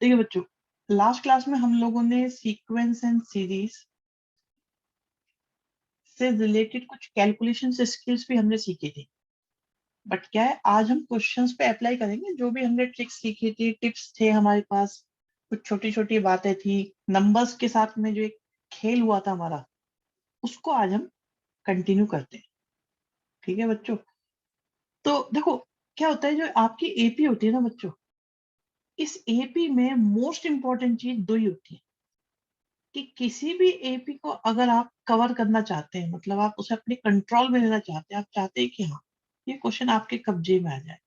देखिए बच्चों, last class में हम लोगों ने सीक्वेंस एंड सीरीज से रिलेटेड कुछ कैलकुलेशन स्किल्स भी हमने सीखी थी। बट क्या है, आज हम क्वेश्चंस पे अप्लाई करेंगे जो भी हमने ट्रिक्स सीखी थी, टिप्स थे हमारे पास, कुछ छोटी छोटी बातें थी, नंबर्स के साथ में जो एक खेल हुआ था हमारा, उसको आज हम कंटिन्यू करते हैं। ठीक है बच्चों, तो देखो क्या होता है, जो आपकी एपी होती है ना बच्चों, इस एपी में मोस्ट इंपॉर्टेंट चीज दो ही होती है कि किसी भी एपी को अगर आप कवर करना चाहते हैं, मतलब आप उसे अपने कंट्रोल में लेना चाहते हैं, आप चाहते हैं कि हाँ ये क्वेश्चन आपके कब्जे में आ जाए,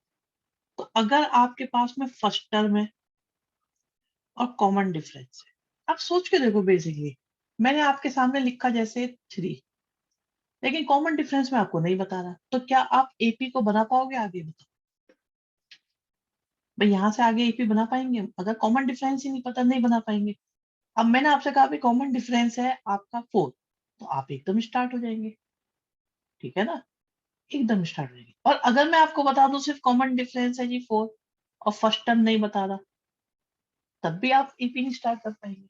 तो अगर आपके पास में फर्स्ट टर्म है और कॉमन डिफरेंस है, आप सोच के देखो, बेसिकली मैंने आपके सामने लिखा जैसे 3, लेकिन कॉमन डिफरेंस में आपको नहीं बता रहा, तो क्या आप एपी को बना पाओगे? आगे बताओ भाई, यहाँ से आगे एपी बना पाएंगे हम? अगर कॉमन डिफरेंस ही नहीं पता, नहीं बना पाएंगे। अब मैंने आपसे कहा भी कॉमन डिफरेंस है आपका 4, तो आप एकदम स्टार्ट हो जाएंगे। ठीक है ना, एकदम स्टार्ट हो जाएंगे। और अगर मैं आपको बता दूं सिर्फ कॉमन डिफरेंस है जी 4 और फर्स्ट टर्म नहीं बता रहा, तब भी आप ईपी नहीं स्टार्ट कर पाएंगे।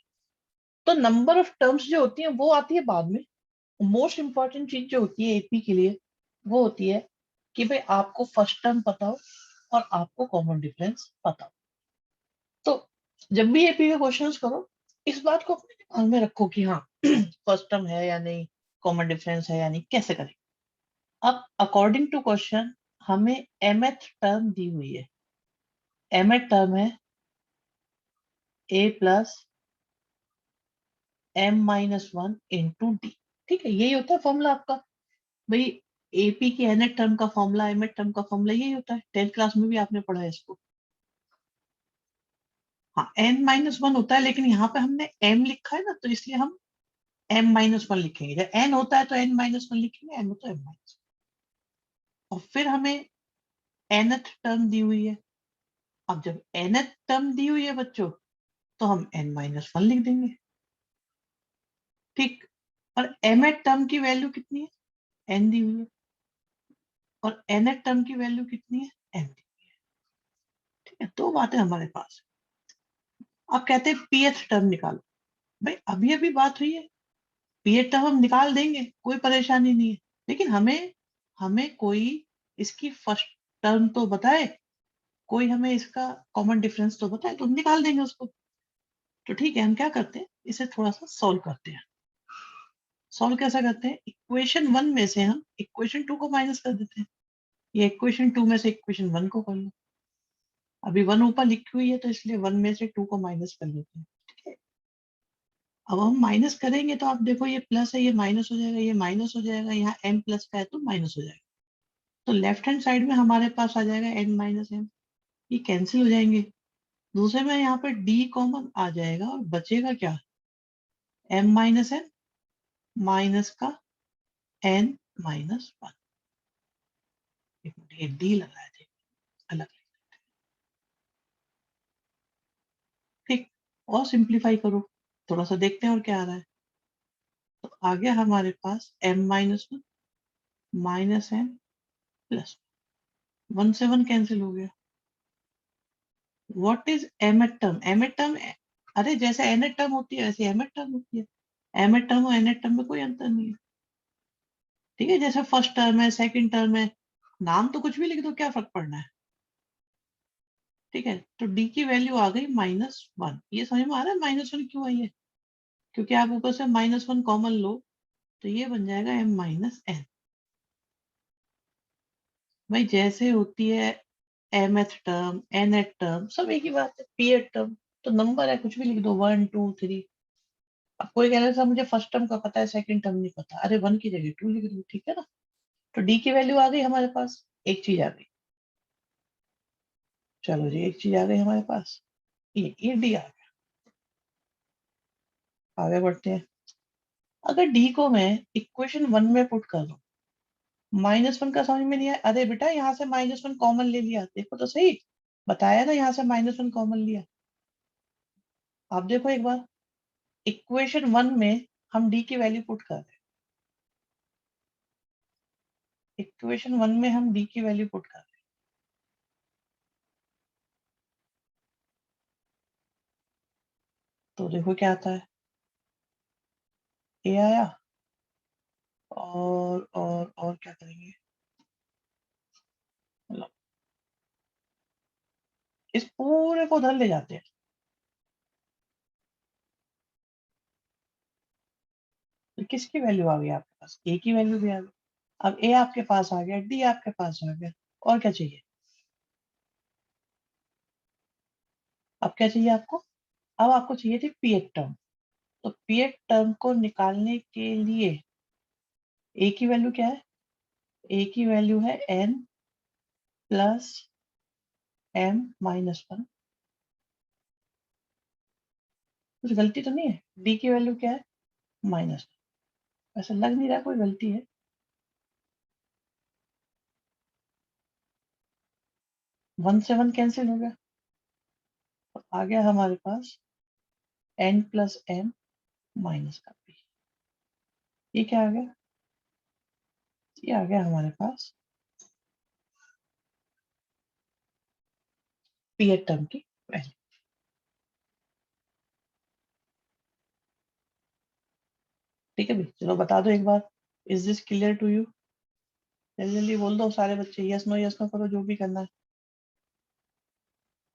तो नंबर ऑफ टर्म्स जो होती है वो आती है बाद में। मोस्ट इंपॉर्टेंट चीज जो होती है एपी के लिए, वो होती है कि भाई आपको फर्स्ट टर्म पता हो और आपको कॉमन डिफरेंस पता हो। तो जब भी एपी के क्वेश्चंस करो, इस बात को अपने दिमाग में रखो कि हाँ फर्स्ट टर्म है या नहीं, कॉमन डिफरेंस है या नहीं, कैसे करें। अब अकॉर्डिंग टू क्वेश्चन हमें mth टर्म दी हुई है। mth टर्म है a plus m minus 1 into D. ठीक है, यही होता है फॉर्मूला आपका भाई। एपी की nth टर्म का फॉर्मूला, mth टर्म का फॉर्मूला यही होता है। 10th क्लास में भी आपने पढ़ा है इसको। हाँ, n माइनस 1 होता है, लेकिन यहाँ पे हमने m लिखा है ना, तो इसलिए हम m माइनस 1 लिखेंगे। जब n होता है तो n माइनस 1 लिखेंगे, n होता है m माइनस। और फिर हमें nth टर्म दी हुई है। अब जब nth टर्म दी हुई है बच्चों, तो हम n माइनस 1 लिख देंगे। ठीक। और mth टर्म की वैल्यू कितनी है? n दी हुई है। और nth टर्म की वैल्यू कितनी है? n दी हुई है। ठीक है, दो बातें हमारे पास है। आप कहते हैं pth टर्म निकालो। भाई अभी अभी बात हुई है, pth टर्म हम निकाल देंगे, कोई परेशानी नहीं है। लेकिन हमें हमें कोई इसकी फर्स्ट टर्म तो बताए, कोई हमें इसका कॉमन डिफरेंस तो बताए, तो हम निकाल देंगे उसको। तो ठीक है, हम क्या करते हैं, इसे थोड़ा सा सॉल्व करते हैं। सॉल्व कैसा करते हैं, इक्वेशन 1 में से हम इक्वेशन 2 को माइनस कर देते हैं। ये इक्वेशन 2 में से इक्वेशन 1 को कर लो। अभी 1 ऊपर लिखी हुई है, तो इसलिए 1 में से 2 को माइनस कर लेते हैं। ठीक है, अब हम माइनस करेंगे तो आप देखो, ये प्लस है, ये माइनस हो जाएगा, ये माइनस हो जाएगा, यहाँ m प्लस का है तो माइनस हो जाएगा। तो लेफ्ट हैंड साइड में हमारे पास आ जाएगा n माइनस m, ये कैंसिल हो जाएंगे। दूसरे में यहाँ पे d कॉमन आ जाएगा और बचेगा क्या? m माइनस n माइनस का n माइनस 1। ये d लगाया थे अलग। ठीक, और सिंप्लीफाई करो, थोड़ा सा देखते हैं और क्या आ रहा है। तो आ गया हमारे पास m minus 1 minus n plus 1 से 1 कैंसिल हो गया। What is mth term? mth term, अरे जैसे nth टर्म होती है वैसे mth टर्म होती है। mth टर्म और nth टर्म में कोई अंतर नहीं है। ठीक है, जैसे फर्स्ट टर्म है, सेकंड टर्म है, नाम तो कुछ भी लिख दो, क्या फर्क पड़ना है। ठीक है, तो d की वैल्यू आ गई -1। ये समझ में आ रहा है -1 क्यों आई है? क्योंकि आप ऊपर से -1 कॉमन लो, तो ये बन जाएगा m माइनस n। भाई जैसे होती है mth टर्म, nth टर्म, सब एक ही बात है। pth टर्म तो नंबर है, कुछ भी लिख दो, 1 2 3। अब कोई कह रहा था मुझे फर्स्ट टर्म का पता है, सेकंड टर्म नहीं पता, अरे 1 की जगह 2 लिख दो, ठीक है ना। तो डी की वैल्यू आ गई हमारे पास, एक चीज आ गई। चलो जी, एक चीज आ गई हमारे पास, ये डी आ गया। आगे बढ़ते हैं। अगर डी को मैं इक्वेशन 1 में पुट कर दूं, -1 का समझ में नहीं आया, अरे बेटा यहाँ से -1 कॉमन ले लिया, देखो तो सही, बताया ना यहाँ से -1 कॉमन लिया। आप देखो एक बार, इक्वेशन 1 में हम डी की वैल्यू पुट कर रहे हैं। इक्वेशन 1 में हम डी की वैल्यू पुट कर रहे हैं। तो देखो क्या आता है, ए आया, और क्या करेंगे, मतलब इस पूरे को उधर ले जाते हैं। तो किसकी वैल्यू आ गई आपके पास, ए की वैल्यू भी आ गई। अब ए आपके पास आ गया, डी आपके पास आ गया, और क्या चाहिए, अब क्या चाहिए आपको, अब आपको चाहिए थी पीएफ टर्म। तो पीएफ टर्म को निकालने के लिए ए की वैल्यू क्या है, ए की वैल्यू है N plus M minus one. कुछ गलती तो नहीं है, डी की वैल्यू क्या है, माइनस, ऐसा लग नहीं रहा कोई गलती है। वन से वन कैंसिल हो गया, तो आ गया हमारे पास एन प्लस एम माइनस का पी। ये क्या आ गया, ये आ गया हमारे पास पी टर्म की वैल्यू। ठीक है भाई, चलो बता दो एक बार, is this clear to you, जल्दी जल्दी बोल दो सारे बच्चे, यस नो करो, जो भी करना है।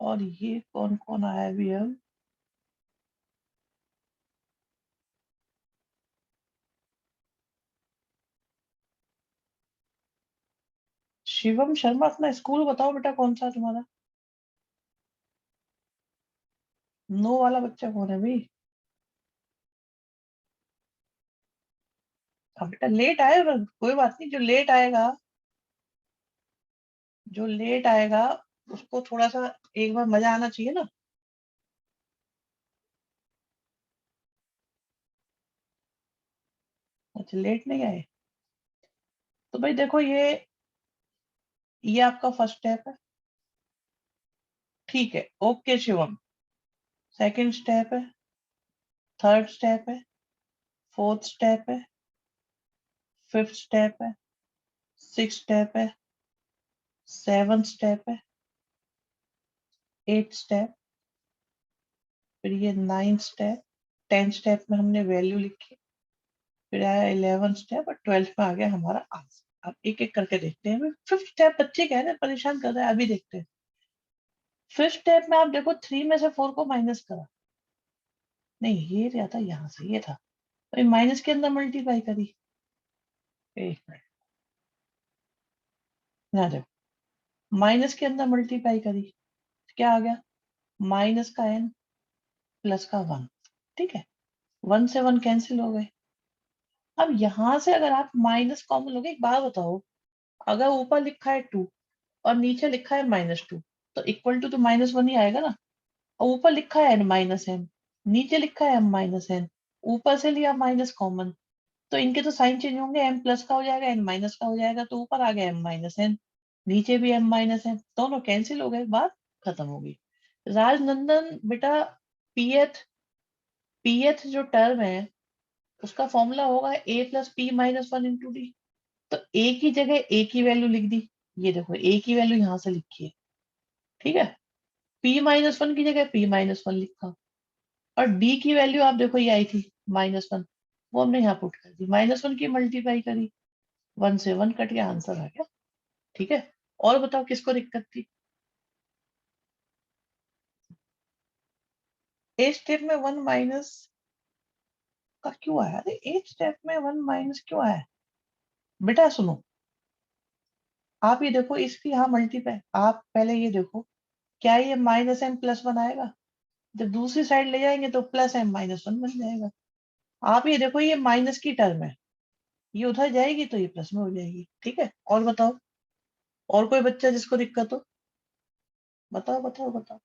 और ये कौन कौन आया अभी अब, शिवम शर्मा, अपना स्कूल बताओ बेटा, कौन सा तुम्हारा, नो वाला बच्चा कौन है भाई। अब बेटा लेट आए, और कोई बात नहीं, जो लेट आएगा उसको थोड़ा सा एक बार मजा आना चाहिए ना। अच्छा लेट नहीं आए, तो भाई देखो ये आपका फर्स्ट स्टेप है, ठीक है, ओके शिवम। सेकंड स्टेप है, थर्ड स्टेप है, फोर्थ स्टेप है, फिफ्थ स्टेप है, सिक्स स्टेप है, सेवन स्टेप है, एट स्टेप, फिर ये नाइन्थ स्टेप, टेंथ स्टेप में हमने वैल्यू लिखी, फिर आया 11 स्टेप, और 12 में आ गया हमारा आंसर। अब एक एक करके देखते हैं। फिफ्थ स्टेप बच्चे कह रहे हैं, परेशान कर रहे हैं, अभी देखते हैं। फिफ्थ स्टेप में आप देखो, 3 में से 4 को माइनस करा, नहीं ये क्या था, यहाँ से ये था, तो माइनस के अंदर मल्टीप्लाई करी, एक मिनट, यहाँ देखो, माइनस के अंदर मल्टीप्लाई करी, तो क्या आ गया, माइनस का एन प्लस का वन, ठीक है, वन से वन कैंसिल हो गए। अब यहां से अगर आप माइनस कॉमन लोगे, एक बात बताओ, अगर ऊपर लिखा है टू और नीचे लिखा है माइनस टू, तो इक्वल टू तो माइनस वन ही आएगा ना। और ऊपर लिखा है एन माइनस एन, नीचे लिखा है एम माइनस एन, ऊपर से लिया माइनस कॉमन, तो इनके तो साइन चेंज होंगे, एम प्लस का हो जाएगा, एन माइनस का हो जाएगा, तो ऊपर आ गया एम माइनस एन, नीचे भी एम माइनस एन, दोनों कैंसिल हो गए, बात खत्म हो गई। राजनंदन बेटा, पीएथ पीएथ जो टर्म है उसका फॉर्मूला होगा a plus p minus one into d. तो ए की जगह ए की वैल्यू लिख दी, ये देखो ए की वैल्यू यहां से लिखी है, ठीक है, पी माइनस वन की जगह पी माइनस वन लिखा, और डी की वैल्यू आप देखो ये आई थी माइनस वन, वो हमने यहाँ पुट कर दी, माइनस वन की मल्टीप्लाई करी, वन से वन कट के आंसर आ गया, ठीक है। और बताओ किसको दिक्कत थी, ए स्टेप में वन माइनस का क्यों आया, अरे ए स्टेप में वन माइनस क्यों आया, बेटा सुनो, आप ये देखो, इसकी यहाँ मल्टीप्लाई, आप पहले ये देखो, क्या ये माइनस एम प्लस वन आएगा, जब दूसरी साइड ले जाएंगे तो प्लस एम माइनस वन बन जाएगा। आप ये देखो, ये माइनस की टर्म है, ये उधर जाएगी तो ये प्लस में हो जाएगी, ठीक है। और बताओ, और कोई बच्चा जिसको दिक्कत हो, बताओ बताओ बताओ,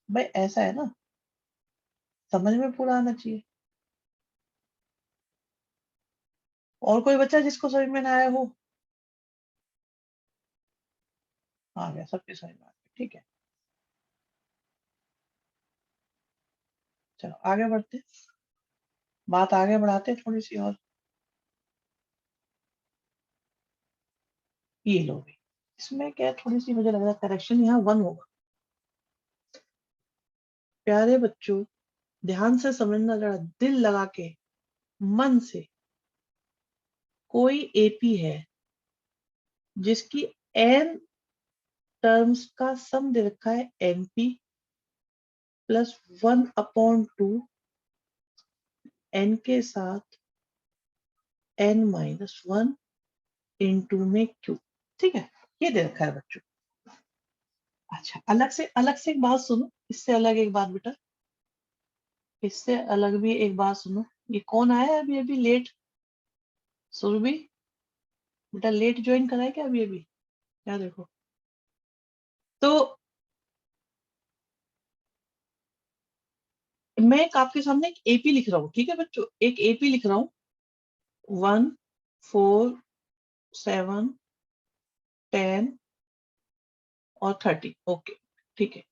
भाई ऐसा है ना, समझ में पूरा आना चाहिए। और कोई बच्चा जिसको समझ में ना आया हो, आ गया, सबके समझ में आ गया, ठीक है। चलो आगे बढ़ते, बात आगे बढ़ाते हैं थोड़ी सी और, ये लो भी, इसमें क्या है, थोड़ी सी मुझे लग रहा है करेक्शन यहाँ वन होगा, प्यारे बच्चों, ध्यान से समझना, जरा दिल लगा के मन से, कोई एपी है जिसकी n टर्म्स का सम दे रखा है np प्लस 1/2 n के साथ n-1 इंटू में q। ठीक है, ये दे रखा है बच्चों। अच्छा, अलग से एक बात सुनो, इससे अलग एक बात बेटा, इससे अलग भी एक बात सुनो। ये कौन आया है अभी अभी लेट? सुरभि बेटा, लेट ज्वाइन करा है क्या अभी अभी? क्या देखो तो, मैं आपके सामने एक एपी लिख रहा हूँ, ठीक है बच्चों, एक एपी लिख रहा हूँ 1, 4, 7, 10 और 30। ओके, ठीक है,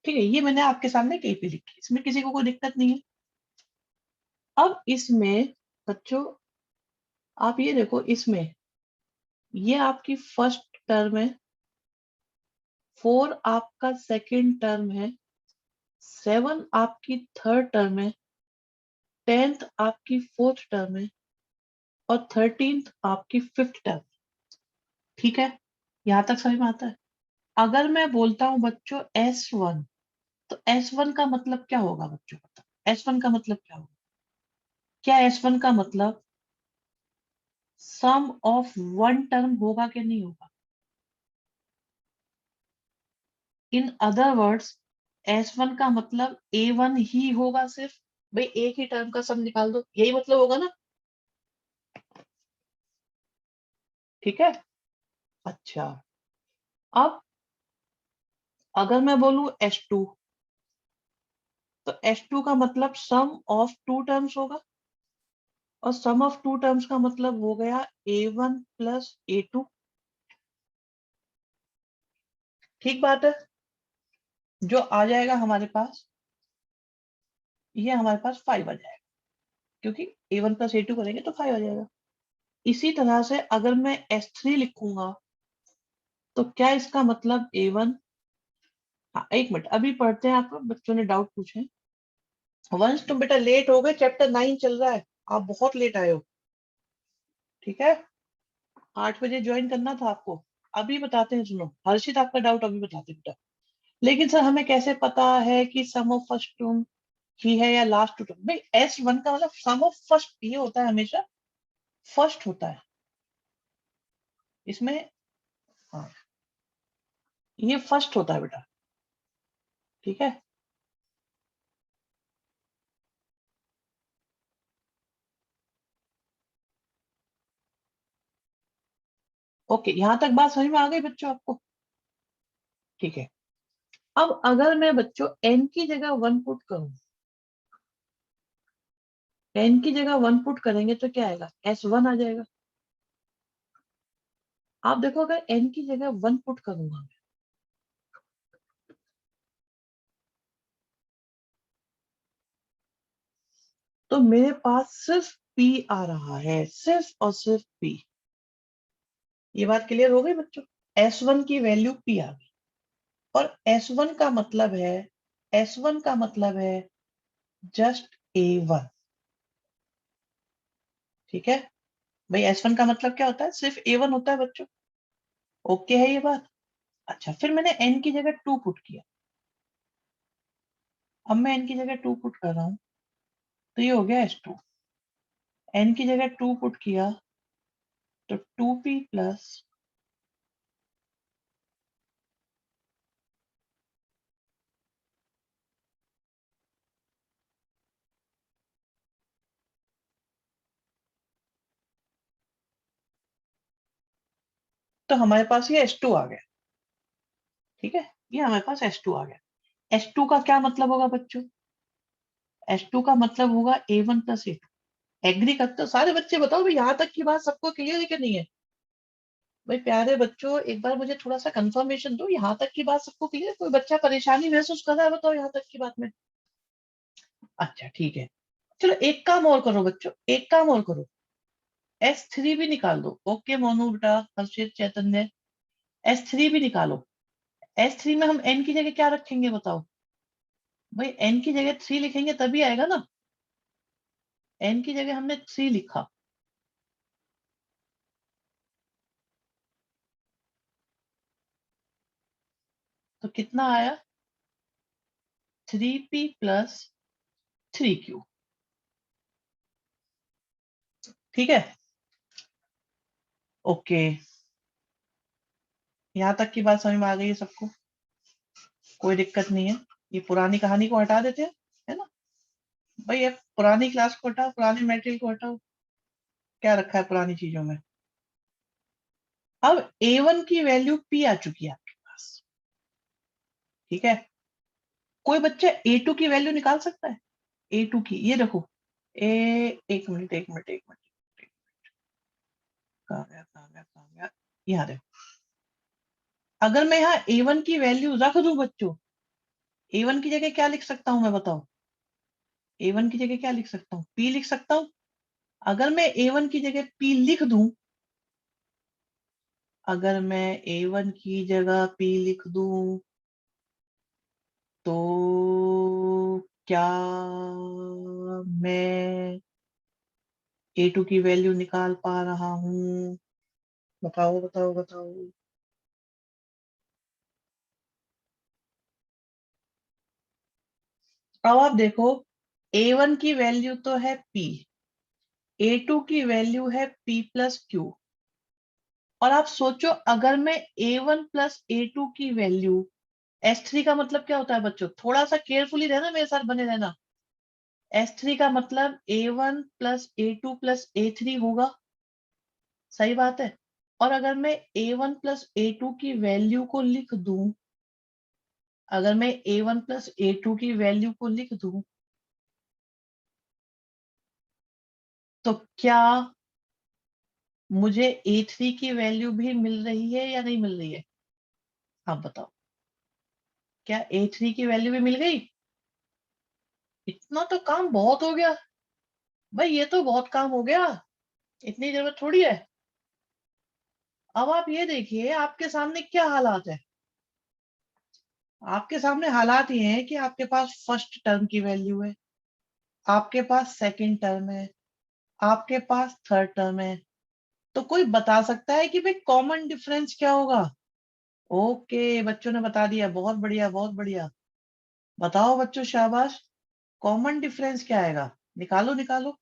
ठीक है, ये मैंने आपके सामने एक एपी लिखी, इसमें किसी को कोई दिक्कत नहीं है। अब इसमें बच्चों आप ये देखो, इसमें ये आपकी फर्स्ट टर्म है, 4 आपका सेकंड टर्म है, 7 आपकी थर्ड टर्म है, 10th आपकी फोर्थ टर्म है और 13th आपकी फिफ्थ टर्म। ठीक है, यहां तक समझ में आता है? अगर मैं बोलता हूं बच्चों S1, तो S1 का मतलब क्या होगा बच्चों, बताओ S1 का मतलब क्या होगा? क्या S1 का मतलब सम ऑफ वन टर्म होगा कि नहीं होगा? इन अदर वर्ड्स, S1 का मतलब A1 ही होगा सिर्फ, भाई एक ही टर्म का सम निकाल दो, यही मतलब होगा ना? ठीक है, अच्छा, अब अगर मैं बोलूं S2, तो S2 का मतलब सम ऑफ टू टर्म्स होगा, और सम ऑफ टू टर्म्स का मतलब हो गया A1 प्लस A2। ठीक बात है, जो आ जाएगा हमारे पास, ये हमारे पास 5 आ जाएगा, क्योंकि A1 प्लस A2 करेंगे तो 5 आ जाएगा। इसी तरह से अगर मैं S3 लिखूंगा, तो क्या इसका मतलब A1, हाँ एक मिनट अभी पढ़ते हैं, आपको बच्चों ने डाउट पूछे। वंश तुम बेटा लेट हो गए, चैप्टर 9 चल रहा है, आप बहुत लेट आए हो, ठीक है, 8 बजे ज्वाइन करना था आपको। अभी बताते हैं, सुनो हर्षित, आपका डाउट अभी बताते हैं बेटा। लेकिन सर हमें कैसे पता है कि सम ऑफ फर्स्ट टर्म ही है या लास्ट टू टर्म? भाई S1 का मतलब सम ऑफ फर्स्ट ये होता है, हमेशा फर्स्ट होता है इसमें, हाँ ये फर्स्ट होता है बेटा, ठीक है। ओके, यहां तक बात समझ में आ गई बच्चों आपको? ठीक है, अब अगर मैं बच्चों n की जगह 1 पुट करूं, n की जगह 1 पुट करेंगे तो क्या आएगा? S1 आ जाएगा। आप देखो, अगर n की जगह 1 पुट करूंगा, तो मेरे पास सिर्फ p आ रहा है, सिर्फ और सिर्फ p। ये बात क्लियर हो गई बच्चों? S1 की वैल्यू p आ गई, और S1 का मतलब है, S1 का मतलब है जस्ट A1। ठीक है, भाई S1 का मतलब क्या होता है? सिर्फ A1 होता है बच्चों। ओके है ये बात? अच्छा, फिर मैंने n की जगह 2 पुट किया, अब मैं n की जगह 2 पुट कर रहा हूं, तो ये हो गया S2। n की जगह 2 पुट किया तो 2p प्लस, तो हमारे पास ये S2 आ गया। ठीक है, ये हमारे पास S2 आ गया। S2 का क्या मतलब होगा बच्चों? S2 का मतलब होगा A1 प्लस A2। एग्री करते हो सारे बच्चे? बताओ भाई, यहाँ तक की बात सबको क्लियर है कि नहीं है? भाई प्यारे बच्चों, एक बार मुझे थोड़ा सा कंफर्मेशन दो, यहाँ तक की बात सबको क्लियर है? कोई बच्चा परेशानी महसूस कर रहा है? बताओ यहाँ तक की बात में। अच्छा ठीक है, चलो एक काम और करो बच्चों, एक काम और करो, S3 भी निकाल दो। ओके मोनू बेटा, हर्षित, चैतन्य, S3 भी निकालो। S3 में हम n की जगह क्या रखेंगे बताओ? भाई एन की जगह 3 लिखेंगे तभी आएगा ना। एन की जगह हमने 3 लिखा, तो कितना आया? 3p plus 3q। ठीक है, ओके। यहाँ तक की बात समझ में आ गई है सबको? कोई दिक्कत नहीं है। ये पुरानी कहानी को हटा देते हैं, है ना। भाई अब पुरानी क्लास को हटाओ, पुराने मेटेरियल को हटाओ, क्या रखा है पुरानी चीजों में। अब A1 की वैल्यू P आ चुकी है आपके पास, ठीक है। कोई बच्चा A2 की वैल्यू निकाल सकता है? A2 की, ये देखो। ए, एक मिनट एक मिनट एक मिनट, कहाँ गया कहाँ गया कहाँ गया, यहाँ देखो। अगर मैं यहाँ A1 की वैल्यू रख दूं बच्चों, A1 की जगह क्या लिख सकता हूं मैं, बताओ। A1 की जगह क्या लिख सकता हूँ? P लिख सकता हूँ। अगर मैं A1 की जगह P लिख दूं, अगर मैं A1 की जगह P लिख दूं, तो क्या मैं A2 की वैल्यू निकाल पा रहा हूं? बताओ बताओ बताओ। अब आप देखो, A1 की वैल्यू तो है P, A2 की वैल्यू है P प्लस Q। और आप सोचो, अगर मैं A1 प्लस A2 की वैल्यू, S3 का मतलब क्या होता है बच्चों, थोड़ा सा केयरफुली रहना, मेरे साथ बने रहना। S3 का मतलब A1 plus A2 plus A3 होगा, सही बात है। और अगर मैं A1 प्लस A2 की वैल्यू को लिख दूं, अगर मैं A1 प्लस A2 की वैल्यू को लिख दूं, तो क्या मुझे A3 की वैल्यू भी मिल रही है या नहीं मिल रही है? आप बताओ, क्या A3 की वैल्यू भी मिल गई? इतना तो काम बहुत हो गया। भाई ये तो बहुत काम हो गया, इतनी जरूरत थोड़ी है। अब आप ये देखिए, आपके सामने क्या हालात है। आपके सामने हालात ये हैं कि आपके पास फर्स्ट टर्म की वैल्यू है, आपके पास सेकंड टर्म है, आपके पास थर्ड टर्म है। तो कोई बता सकता है कि भाई कॉमन डिफरेंस क्या होगा? ओके, बच्चों ने बता दिया, बहुत बढ़िया बहुत बढ़िया। बताओ बच्चों, शाबाश। कॉमन डिफरेंस क्या आएगा? निकालो निकालो।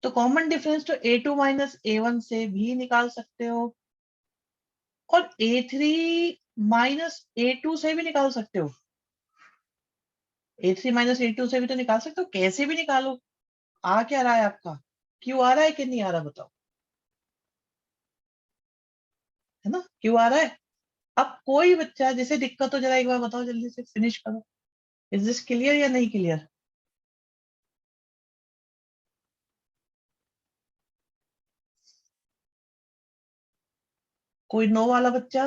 तो कॉमन डिफरेंस तो A2 माइनस A1 से भी निकाल सकते हो, और A3 माइनस A2 से भी निकाल सकते हो। A3 माइनस A2 से भी तो निकाल सकते हो, कैसे भी निकालो। आ क्या रहा है आपका? क्यों आ रहा है कि नहीं आ रहा, बताओ। है ना, क्यों आ रहा है? अब कोई बच्चा जिसे दिक्कत हो, जरा एक बार बताओ, जल्दी से फिनिश करो। इज दिस क्लियर या नहीं क्लियर? कोई नो वाला बच्चा?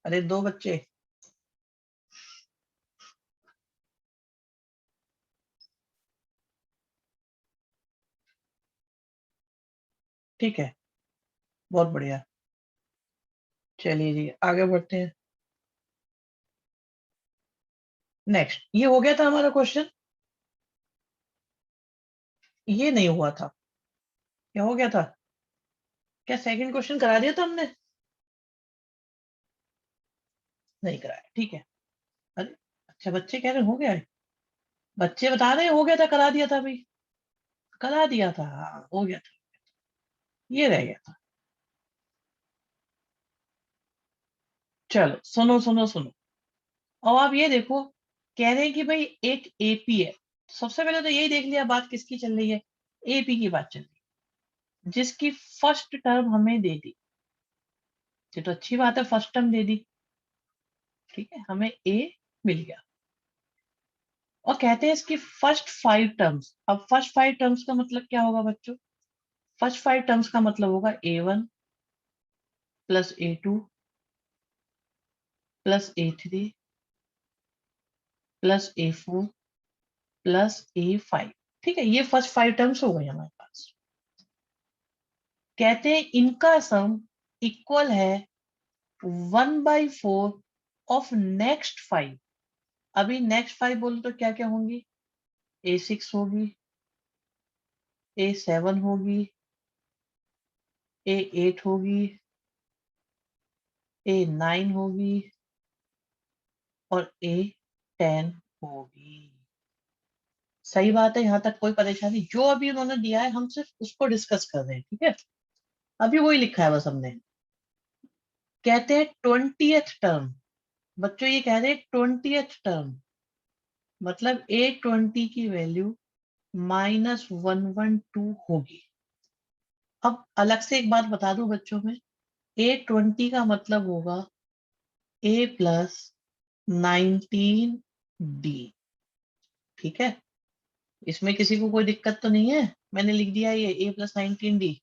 अरे दो बच्चे। ठीक है, बहुत बढ़िया। चलिए जी, आगे बढ़ते हैं। नेक्स्ट, ये हो गया था हमारा क्वेश्चन। ये नहीं हुआ था। क्या हो गया था? क्या सेकंड क्वेश्चन करा दिया था हमने? नहीं कराया, ठीक है। अरे अच्छा, बच्चे कह रहे हो गया है। बच्चे बता रहे हैं हो गया था, करा दिया था भाई। करा दिया था, हाँ हो गया था। ये रह गया था। चलो सुनो सुनो सुनो। अब आप ये देखो, कह रहे हैं कि भाई एक एपी है। सबसे पहले तो यही देख लिया, बात किसकी चल रही है? एपी की बात चल रही है, जिसकी फर्स्ट टर्म हमें दे दी। ये तो अच्छी बात है, फर्स्ट टर्म दे दी। ठीक है, हमें ए मिल गया। और कहते हैं इसकी फर्स्ट 5 टर्म्स। अब फर्स्ट 5 टर्म्स का मतलब क्या होगा बच्चों? फर्स्ट 5 टर्म्स का मतलब होगा A1 plus A2 plus A3 plus A4 plus A5। ठीक है, ये फर्स्ट 5 टर्म्स हो गई हमारे पास। कहते हैं इनका सम इक्वल है 1/4 ऑफ नेक्स्ट 5। अभी नेक्स्ट 5 बोलो तो क्या क्या होंगी? A6 होगी, A7 होगी, A8 होगी, A9 होगी और A10 होगी। सही बात है, यहाँ तक कोई परेशानी? जो अभी उन्होंने दिया है हम सिर्फ उसको डिस्कस कर रहे हैं, ठीक है? अभी वही लिखा है बस हमने। कहते हैं 20th टर्म। बच्चों ये कह रहे हैं 20th टर्म, मतलब A20 की वैल्यू -112 होगी। अब अलग से एक बात बता दूं बच्चों में, A20 का मतलब होगा A+19D। ठीक है, इसमें किसी को कोई दिक्कत तो नहीं है? मैंने लिख दिया ये A+19D।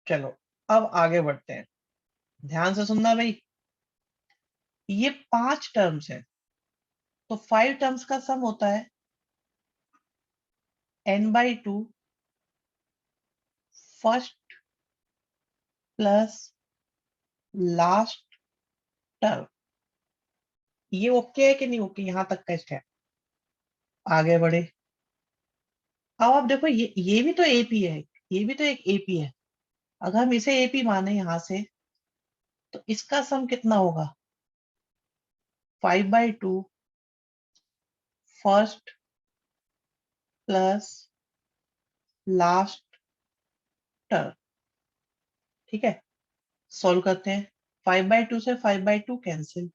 चलो अब आगे बढ़ते हैं, ध्यान से सुनना भाई। ये 5 टर्म्स है, तो 5 टर्म्स का सम होता है n/2 first plus last term. ये ओके है कि नहीं ओके? यहां तक का स्टेप आगे बढ़े। अब आप देखो, ये भी तो एपी है, ये भी तो एक एपी है। अगर हम इसे एपी माने यहां से, तो इसका सम कितना होगा? 5/2 फर्स्ट प्लस लास्ट टर्म। ठीक है, सॉल्व करते हैं। 5/2 से 5/2 कैंसिल,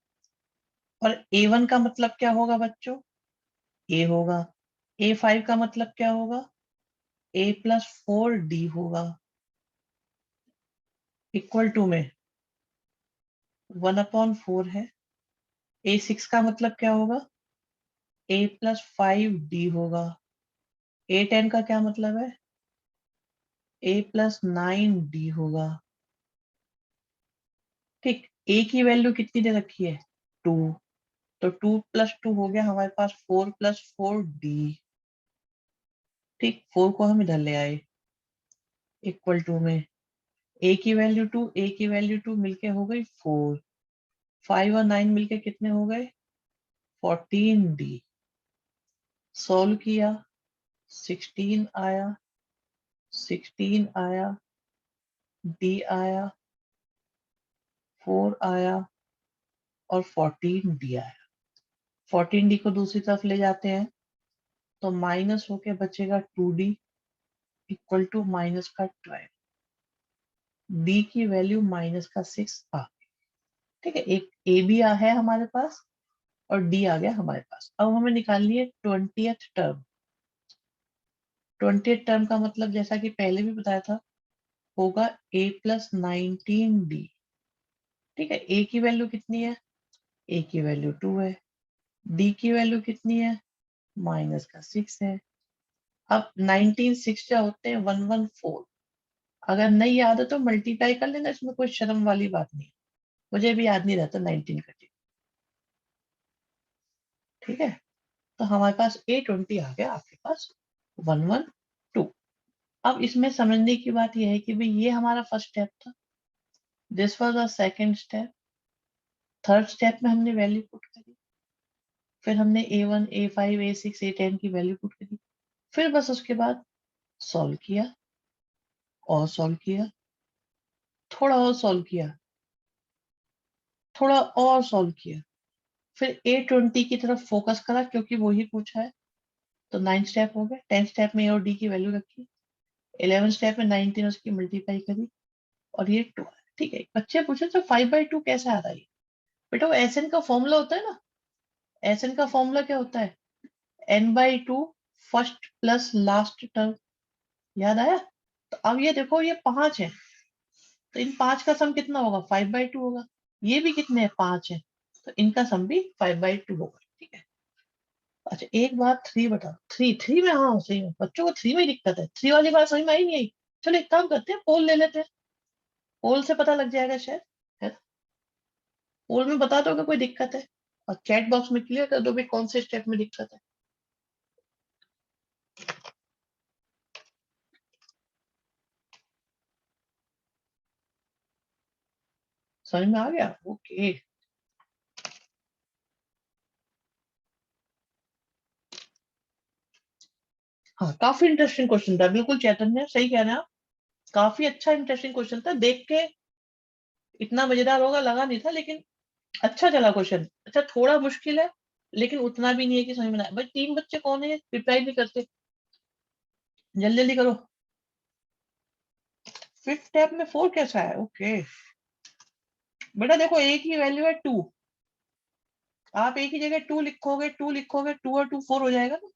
और A1 का मतलब क्या होगा बच्चों? A होगा। A5 का मतलब क्या होगा? A+4D होगा, इक्वल टू में 1/4 है। A6 का मतलब क्या होगा? A+5D होगा। A10 का क्या मतलब है? A+9D होगा। ठीक, A की वैल्यू कितनी दे रखी है? 2, तो 2+2 हो गया हमारे पास 4+4D। ठीक, 4 को हम इधर ले आए, इक्वल टू में A की वैल्यू 2, A की वैल्यू 2 मिलके हो गई 4, 5 और 9 मिलके कितने हो गए? 14D। सॉल्व किया, 16 आया, 16 आया, D आया, 4 आया और 14D आया। 14D को दूसरी तरफ ले जाते हैं तो माइनस होके बचेगा 2D, इक्वल टू माइनस का 12। D की वैल्यू -6 आ गई। ठीक है, एक A भी है हमारे पास और D आ गया हमारे पास। अब हमें निकालनी है 20th टर्म। 20th टर्म का मतलब जैसा कि पहले भी बताया था, होगा A+19D। ठीक है, A की वैल्यू कितनी है? A की वैल्यू 2 है। D की वैल्यू कितनी है? -6 है। अब 19 6 होते हैं 114। अगर नहीं याद है तो मल्टीप्लाई कर लेना, इसमें कोई शर्म वाली बात नहीं है। मुझे भी याद नहीं रहता 19 का। ठीक है, तो हमारे पास A20 आ गया आपके पास 112। अब इसमें समझने की बात यह है कि भाई ये हमारा फर्स्ट स्टेप था, this was a second step. Third step में हमने वैल्यू पुट करी, फिर हमने A1 A5 A6 A10 की वैल्यू पुट करी, फिर बस उसके बाद सॉल्व किया और सॉल्व किया, थोड़ा और सॉल्व किया, थोड़ा और सॉल्व किया, फिर A20 की तरफ फोकस करा क्योंकि वो ही पूछा है। तो 9 स्टेप हो गए। 10 स्टेप में A और D की वैल्यू रखी, 11 स्टेप में 19 उसकी मल्टीप्लाई करी और ये 2 आया। ठीक है, बच्चे पूछे तो 5/2 कैसे आ रहा है? बेटा वो SN का फॉर्मूला होता है ना। SN का फॉर्मूला क्या होता है? n/2 first plus last term. याद आया? तो अब ये देखो, ये 5 है, तो इन 5 का सम कितना होगा? 5/2 होगा। ये भी कितने हैं? 5 है, तो इनका सम भी 5/2 होगा। ठीक है, अच्छा एक बात 3 बताओ। 3 में, हाँ सही में बच्चों को 3 में ही दिक्कत है। 3 वाली बात समझ में आई नहीं आई? चलो एक काम करते हैं, पोल ले लेते हैं, पोल से पता लग जाएगा शायद, है ना? पोल में बता दो अगर कोई दिक्कत है, और चैट बॉक्स में क्लियर कर दो भाई कौन से स्टेप में दिक्कत है। समझ में आ गया? ओके। हाँ, काफी इंटरेस्टिंग क्वेश्चन था, बिल्कुल चैतन्य सही कह रहे हैं आप। काफी अच्छा इंटरेस्टिंग क्वेश्चन था, देख के इतना मजेदार होगा लगा नहीं था, लेकिन अच्छा चला क्वेश्चन। अच्छा, थोड़ा मुश्किल है, लेकिन उतना भी नहीं है कि समझ में ना आए। भाई 3 बच्चे कौन है रिप्लाई नहीं करते? जल्दी जल्दी करो। फिफ्थ स्टेप में 4 कैसा है? ओके बेटा, देखो एक ही वैल्यू है 2, आप एक ही जगह 2 लिखोगे, 2 लिखोगे, 2 और 2 4 हो जाएगा ना,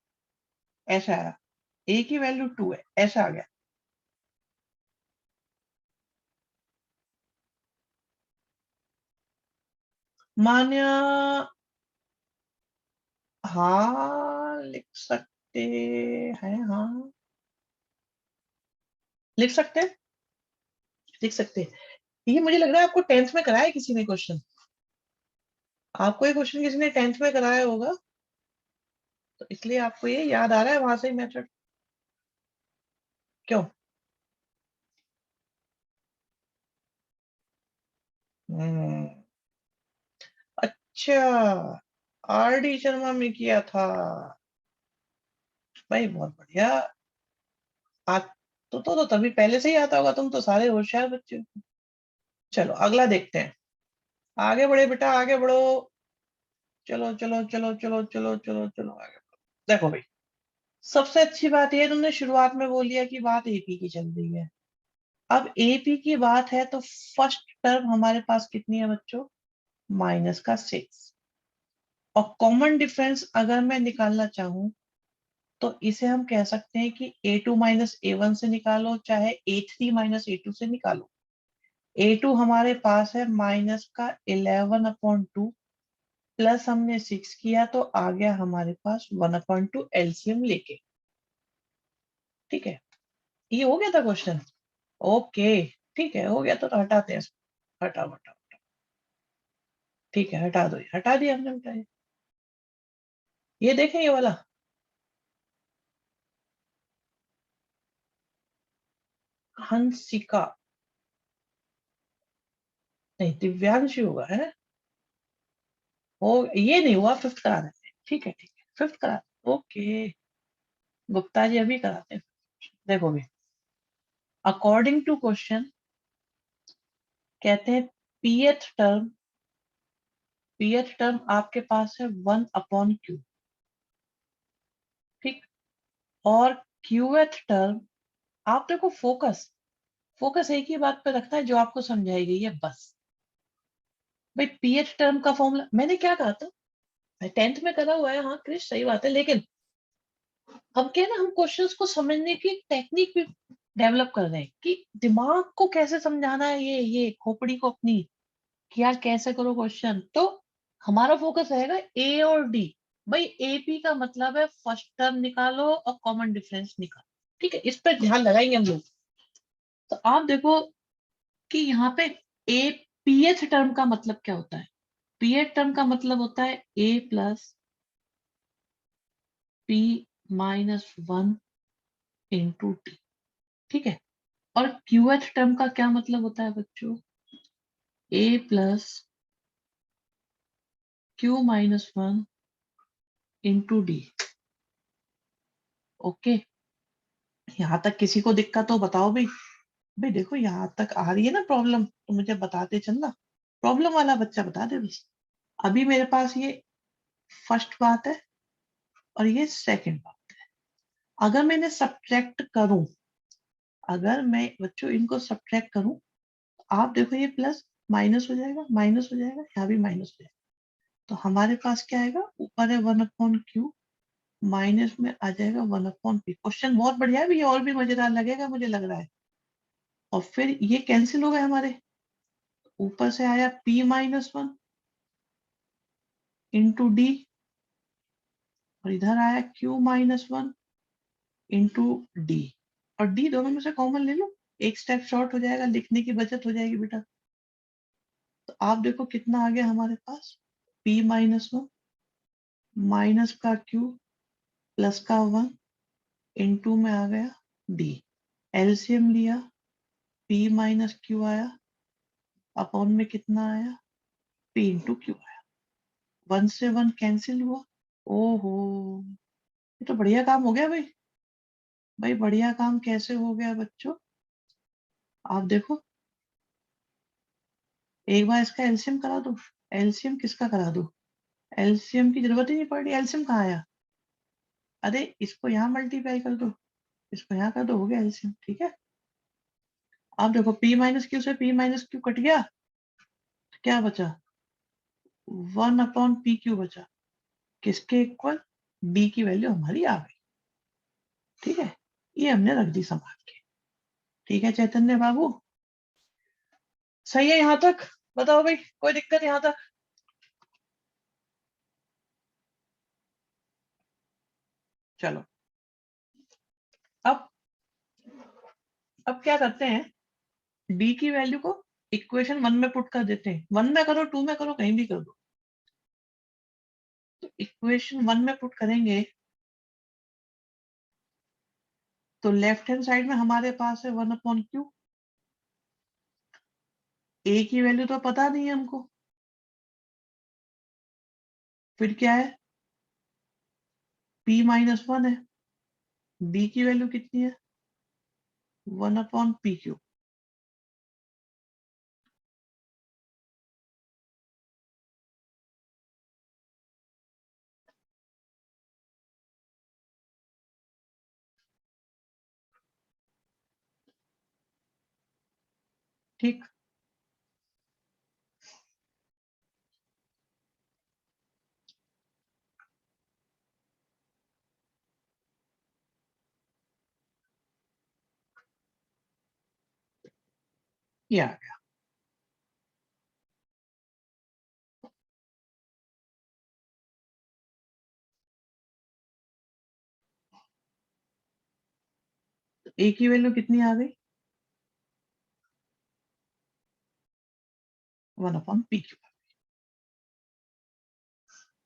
ऐसा आया। एक ही वैल्यू 2 है, ऐसा आ गया। मान्या, हाँ लिख सकते हैं, हाँ लिख सकते हैं, लिख सकते हैं। ये मुझे लग रहा है आपको 10th में कराया है किसी ने क्वेश्चन, आपको ये क्वेश्चन किसी ने 10th में कराया होगा, तो इसलिए आपको ये याद आ रहा है वहां से ही मेथड। क्यों? हम्म, अच्छा, आर डी शर्मा में किया था। भाई बहुत बढ़िया। आ, तो तभी पहले से ही आता होगा, तुम तो सारे होशियार बच्चे हो। चलो अगला देखते हैं। आगे बढ़े बेटा, आगे बढ़ो। चलो चलो चलो चलो चलो चलो चलो आगे बढ़ो। देखो भाई, सबसे अच्छी बात ये तुमने शुरुआत में बोल दिया कि बात एपी की चल रही है। अब एपी की बात है तो फर्स्ट टर्म हमारे पास कितनी है बच्चों? -6। और कॉमन डिफरेंस अगर मैं निकालना चाहूं तो इसे हम कह सकते हैं कि a2 माइनस ए वन से निकालो, चाहे a3 माइनस ए टू से निकालो। a2 हमारे पास है माइनस का 11/2, प्लस हमने 6 किया तो आ गया हमारे पास 1/2 एलसीएम लेके। ठीक है, ये हो गया था क्वेश्चन। ओके, ठीक है, हो गया तो हटाते हैं इसको। हटाओ हटाओ। ठीक है, हटा दो, हटा दिया हमने, हटाया। ये देखें ये वाला, हंसिका, नहीं दिव्यांश होगा है। वो ये नहीं हुआ, फिफ्थ करा देते हैं। ठीक है ठीक है, फिफ्थ करा देते हैं। ओके, गुप्ता जी अभी कराते हैं। देखो भी, अकॉर्डिंग टू क्वेश्चन कहते हैं पीएथ टर्म, पीएथ टर्म आपके पास है 1/क्यू। ठीक, और क्यूएथ टर्म, आप देखो फोकस, फोकस एक ही बात पे रखना है जो आपको समझाई गई है बस। भाई पीएच टर्म का फॉर्मूला मैंने क्या कहा था, 10th में करा हुआ है, हाँ क्रिश सही बात है, लेकिन अब क्या है ना, हम क्वेश्चंस को समझने की टेक्निक भी डेवलप कर रहे हैं कि दिमाग को कैसे समझाना है, ये खोपड़ी को अपनी, कि यार कैसे करो क्वेश्चन। तो हमारा फोकस रहेगा ए और डी। भाई एपी का मतलब है फर्स्ट टर्म निकालो और कॉमन डिफरेंस निकालो। ठीक है, इस पर ध्यान लगाएंगे हम लोग। तो आप देखो कि यहाँ पे ए पीएच टर्म का मतलब क्या होता है? पीएच टर्म का मतलब होता है ए प्लस पी -1 इंटू टी। ठीक है, और क्यूएच टर्म का क्या मतलब होता है बच्चों? A plus Q-1 into d. Okay, यहाँ तक किसी को दिक्कत हो बताओ भाई। भाई देखो यहाँ तक आ रही है ना प्रॉब्लम, तो मुझे बताते चलना। प्रॉब्लम वाला बच्चा बता दे बस। अभी मेरे पास ये फर्स्ट बात है और ये सेकंड बात। अगर मैं इन्हें सब्ट्रैक्ट करूं, अगर मैं बच्चों इनको सब्ट्रैक्ट करूं, तो आप देखो ये प्लस माइनस हो जाएगा, माइनस हो जाएगा, यहाँ भी माइनस हो जाएगा। तो हमारे पास क्या आएगा? ऊपर है 1/क्यू, माइनस में आ जाएगा 1/पी। क्वेश्चन बहुत बढ़िया है भैया, और भी मजेदार लगेगा मुझे लग रहा है। और फिर ये कैंसिल हो गए हमारे, ऊपर से आया P-1 इंटू डी, और इधर आया Q-1 इंटू डी। और डी दोनों में से कॉमन ले लो, एक स्टेप शॉर्ट हो जाएगा, लिखने की बचत हो जाएगी बेटा। तो आप देखो कितना आ गया हमारे पास, P-1 माइनस का Q प्लस का 1 इंटू में आ गया डी। एलसीएम लिया, P-Q आया, अपॉन में कितना आया, P इंटू क्यू आया। 1 से 1 कैंसिल हुआ। ओहो, ये तो बढ़िया काम हो गया भाई। भाई बढ़िया काम कैसे हो गया बच्चों, आप देखो एक बार इसका एलसीएम करा दो। एलसीएम किसका करा दो, एलसीएम की जरूरत ही नहीं पड़ रही। एलसीएम कहाँ आया, अरे इसको यहाँ मल्टीप्लाई कर दो, इसको यहाँ कर दो, हो गया एलसीएम। ठीक है, आप देखो P माइनस क्यू से P माइनस क्यू कट गया, तो क्या बचा, 1 अपॉन पी क्यू बचा, किसके इक्वल, डी की वैल्यू हमारी आ गई। ठीक है, ये हमने रख दी संभाल के। ठीक है चैतन्य बाबू, सही है यहाँ तक, बताओ भाई कोई दिक्कत यहाँ तक। चलो अब क्या करते हैं, डी की वैल्यू को इक्वेशन 1 में पुट कर देते हैं। 1 में करो, 2 में करो, कहीं भी कर दो। तो इक्वेशन 1 में पुट करेंगे तो लेफ्ट हैंड साइड में हमारे पास है 1 अपॉन क्यू। ए की वैल्यू तो पता नहीं है हमको, फिर क्या है, P माइनस 1 है, डी की वैल्यू कितनी है, 1 अपॉन पी क्यू। ठीक, ये आ गया। तो ए की वैल्यू कितनी आ गई, 1 अपॉन पी क्यू।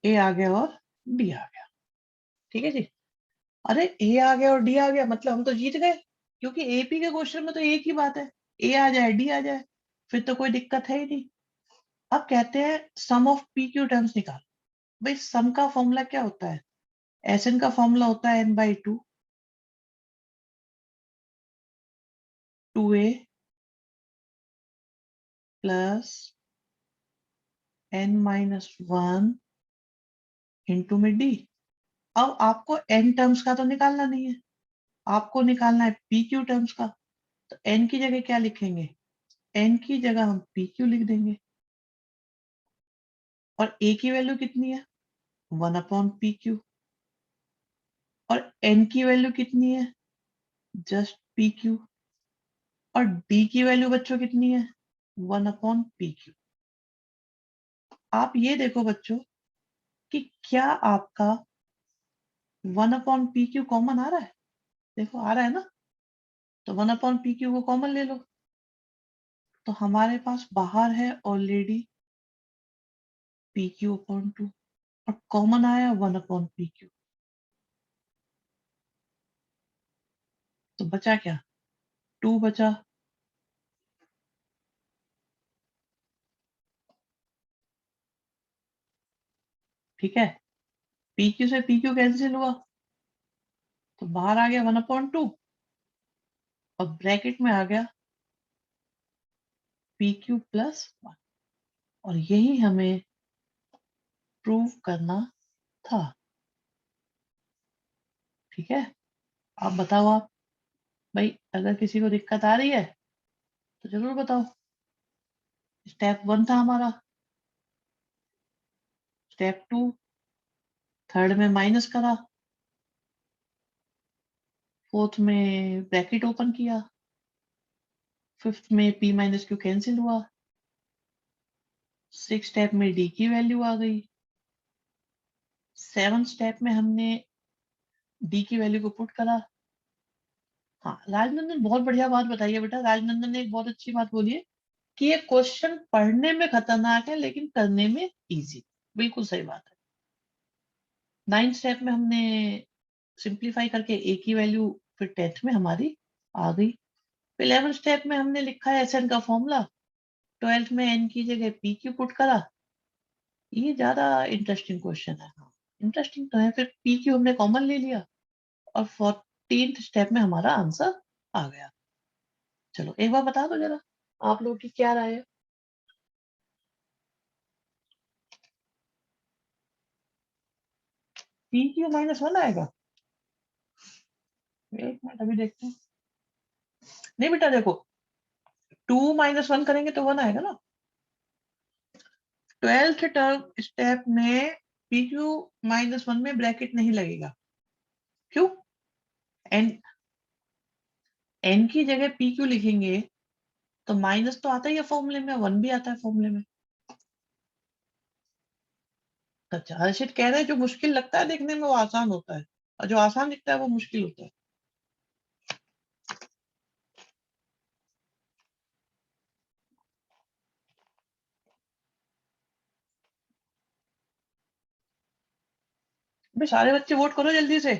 ए आ गया और डी आ गया। ठीक है जी, अरे ए आ गया और डी आ गया मतलब हम तो जीत गए, क्योंकि एपी के क्वेश्चन में तो एक ही बात है, ए आ जाए डी आ जाए, फिर तो कोई दिक्कत है ही नहीं। अब कहते हैं sum of P Q terms निकाल। भाई सम का फॉर्मूला क्या होता है, एसएन का फॉर्मूला होता है n/2, 2a plus n-1 into में डी। अब आपको n टर्म्स का तो निकालना नहीं है, आपको निकालना है पी क्यू टर्म्स का। तो n की जगह क्या लिखेंगे, n की जगह हम पी क्यू लिख देंगे। और a की वैल्यू कितनी है, 1 अपॉन पी क्यू। और n की वैल्यू कितनी है, जस्ट पी क्यू। और d की वैल्यू बच्चों कितनी है, 1 अपॉन पी क्यू। आप ये देखो बच्चों कि क्या आपका 1 अपॉन पी क्यू कॉमन आ रहा है, देखो आ रहा है ना, तो 1 अपॉन पी क्यू को कॉमन ले लो। तो हमारे पास बाहर है ऑलरेडी पी क्यू अपॉन 2, और कॉमन आया 1 अपॉन पी क्यू, तो बचा क्या, 2 बचा। ठीक है, पी क्यू से पी क्यू कैंसिल हुआ, तो बाहर आ गया 1 अपॉन 2, और ब्रैकेट में आ गया पी क्यू प्लस 1। और यही हमें प्रूव करना था। ठीक है, आप बताओ आप, भाई अगर किसी को दिक्कत आ रही है तो जरूर बताओ। स्टेप 1 था हमारा, स्टेप 2 थर्ड में माइनस करा, फोर्थ में ब्रैकेट ओपन किया, फिफ्थ में पी माइनस क्यू कैंसिल हुआ, सिक्स स्टेप में डी की वैल्यू आ गई, सेवन स्टेप में हमने डी की वैल्यू को पुट करा। हाँ राजनंदन बहुत बढ़िया बात बताई है बेटा, राजनंदन ने एक बहुत अच्छी बात बोली है कि ये क्वेश्चन पढ़ने में खतरनाक है लेकिन करने में इजी। बिल्कुल सही बात है। नाइन्थ स्टेप में हमने सिंप्लीफाई करके ए की वैल्यू फिर टेंथ में हमारी आ गई। 11 स्टेप में हमने लिखा है एसएन का फॉर्मूला, 12th में n की जगह p क्यू पुट करा। ये ज्यादा इंटरेस्टिंग क्वेश्चन है। इंटरेस्टिंग तो है, फिर p क्यू हमने कॉमन ले लिया और 14th स्टेप में हमारा आंसर आ गया। चलो एक बार बता दो जरा आप लोग की क्या राय है। p क्यू -1 आएगा। एक मिनट अभी देखते हैं। नहीं बेटा देखो, 2 - 1 करेंगे तो 1 आएगा ना। 12th टर्म स्टेप में पी क्यू -1 में ब्रैकेट नहीं लगेगा। क्यों? एन एन की जगह पी क्यू लिखेंगे तो माइनस तो आता ही है फॉर्मूले में, 1 भी आता है फॉर्मूले में। अच्छा हर्षित कह रहे हैं जो मुश्किल लगता है देखने में वो आसान होता है, और जो आसान दिखता है वो मुश्किल होता है। भाई सारे बच्चे वोट करो जल्दी से।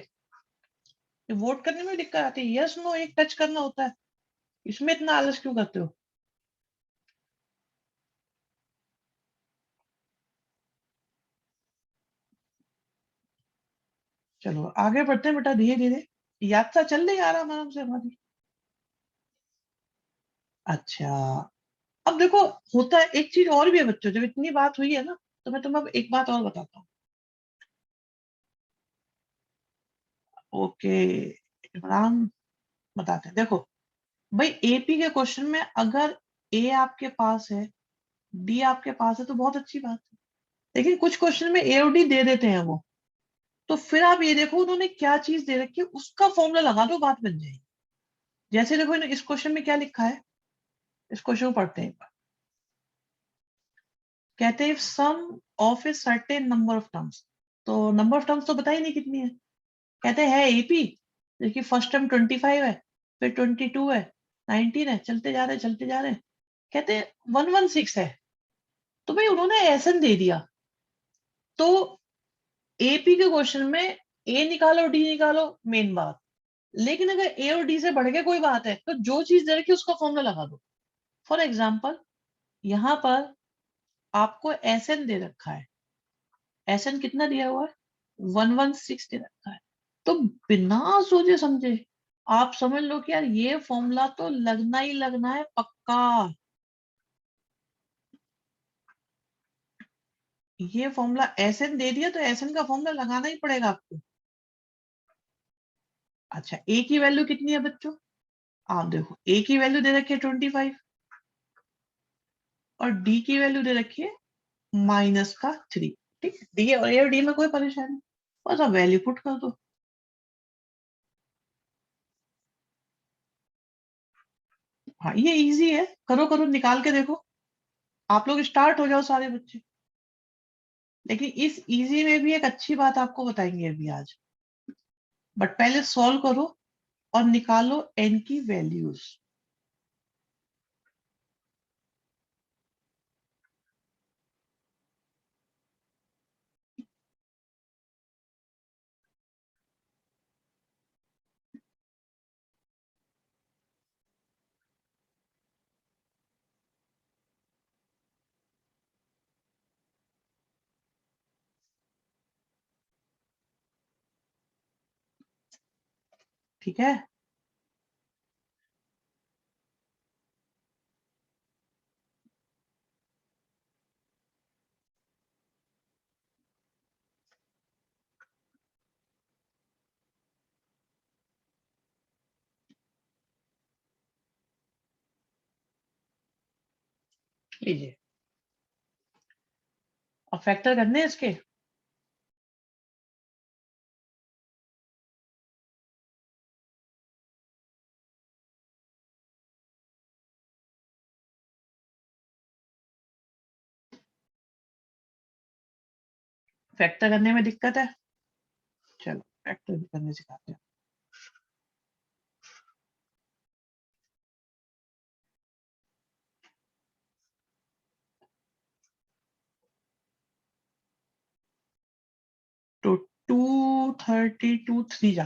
वोट करने में दिक्कत आती है, यस नो एक टच करना होता है, इसमें इतना आलस क्यों करते हो। चलो आगे बढ़ते हैं बेटा धीरे धीरे, यात्रा चल रही आराम आराम से हमारी। अच्छा अब देखो, होता है एक चीज और भी है बच्चों, जब इतनी बात हुई है ना तो मैं तुम्हें अब एक बात और बताता हूँ। ओके इमरान बताते हैं, देखो भाई एपी के क्वेश्चन में अगर ए आपके पास है, डी आपके पास है तो बहुत अच्छी बात है, लेकिन कुछ क्वेश्चन में ए और डी दे देते हैं वो, तो फिर आप ये देखो उन्होंने क्या चीज दे रखी है उसका फॉर्मूला लगा दो, बात बन जाएगी। जैसे देखो इस क्वेश्चन में क्या लिखा है, इस क्वेश्चन को पढ़ते हैं एक बार। कहते हैं sum of a certain number of terms, तो नंबर ऑफ टर्म्स तो पता ही नहीं कितनी है। कहते हैं एपी, देखिए फर्स्ट टर्म 25 है, फिर 22 है, 19 है, चलते जा रहे चलते जा रहे। कहते हैं 116 है, तो भाई उन्होंने एसएन दे दिया, तो एपी के क्वेश्चन में ए निकालो डी निकालो मेन बात, लेकिन अगर ए और डी से बढ़ के कोई बात है तो जो चीज दे रखी है उसका फॉर्मूला लगा दो। फॉर एग्जाम्पल यहां पर आपको एसएन दे रखा है, एसएन कितना दिया हुआ है 116 दे रखा है, तो बिना सोचे समझे आप समझ लो कि यार ये फॉर्मूला तो लगना ही लगना है पक्का, ये फॉर्मूला एसएन दे दिया तो एसएन का फॉर्मूला लगाना ही पड़ेगा आपको। अच्छा ए की वैल्यू कितनी है बच्चों, आप देखो ए की वैल्यू दे रखी है 25 और डी की वैल्यू दे रखी है -3। ठीक डी और ए और डी में कोई परेशानी नहीं, बस आप वैल्यू पुट कर दो। हाँ ये इजी है, करो करो निकाल के देखो, आप लोग स्टार्ट हो जाओ सारे बच्चे। लेकिन इस इजी में भी एक अच्छी बात आपको बताएंगे अभी आज, बट पहले सॉल्व करो और निकालो एन की वैल्यूज। ठीक है लीजिए, अब फैक्टर करने हैं इसके। फैक्टर करने में दिक्कत है, चलो फैक्टर भी करने सिखाते हैं। तो 232 3 जा,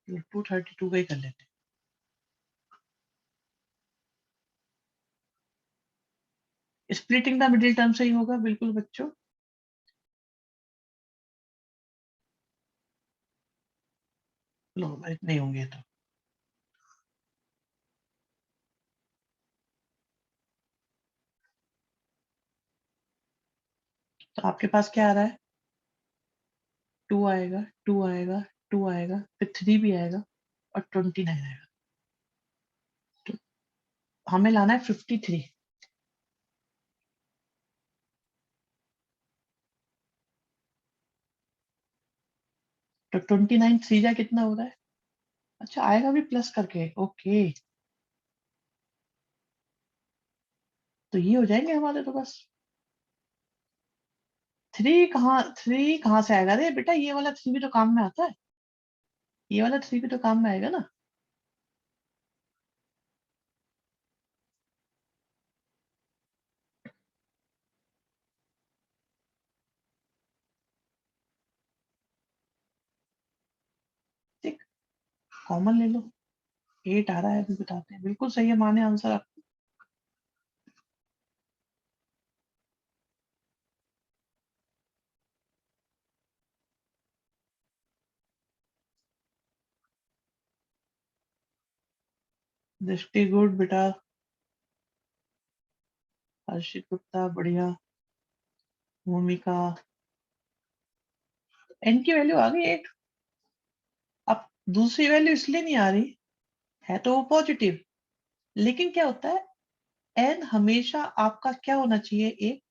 232 का ही कर लेते स्प्लिटिंग द मिडिल टर्म से ही होगा बिल्कुल बच्चों। लो इतने होंगे तो आपके पास क्या आ रहा है, 2 आएगा, 2 आएगा, 2 आएगा, फिर 3 भी आएगा और 29 आएगा। तो हमें लाना है 53। तो 29 3 जा कितना हो रहा है? अच्छा आएगा भी प्लस करके, ओके। तो ये हो जाएंगे हमारे तो बस। 3 कहाँ से आएगा रे बेटा, ये वाला 3 भी तो काम में आता है, ये वाला 3 भी तो काम में आएगा ना। ठीक, कॉमन ले लो, 8 आ रहा है, अभी बताते हैं। बिल्कुल सही है, माने आंसर आप। दृष्टि गुड बेटा, हर्षित गुप्ता बढ़िया, भूमिका। एन की वैल्यू आ गई 8। अब दूसरी वैल्यू इसलिए नहीं आ रही है तो वो पॉजिटिव, लेकिन क्या होता है, एन हमेशा आपका क्या होना चाहिए, एक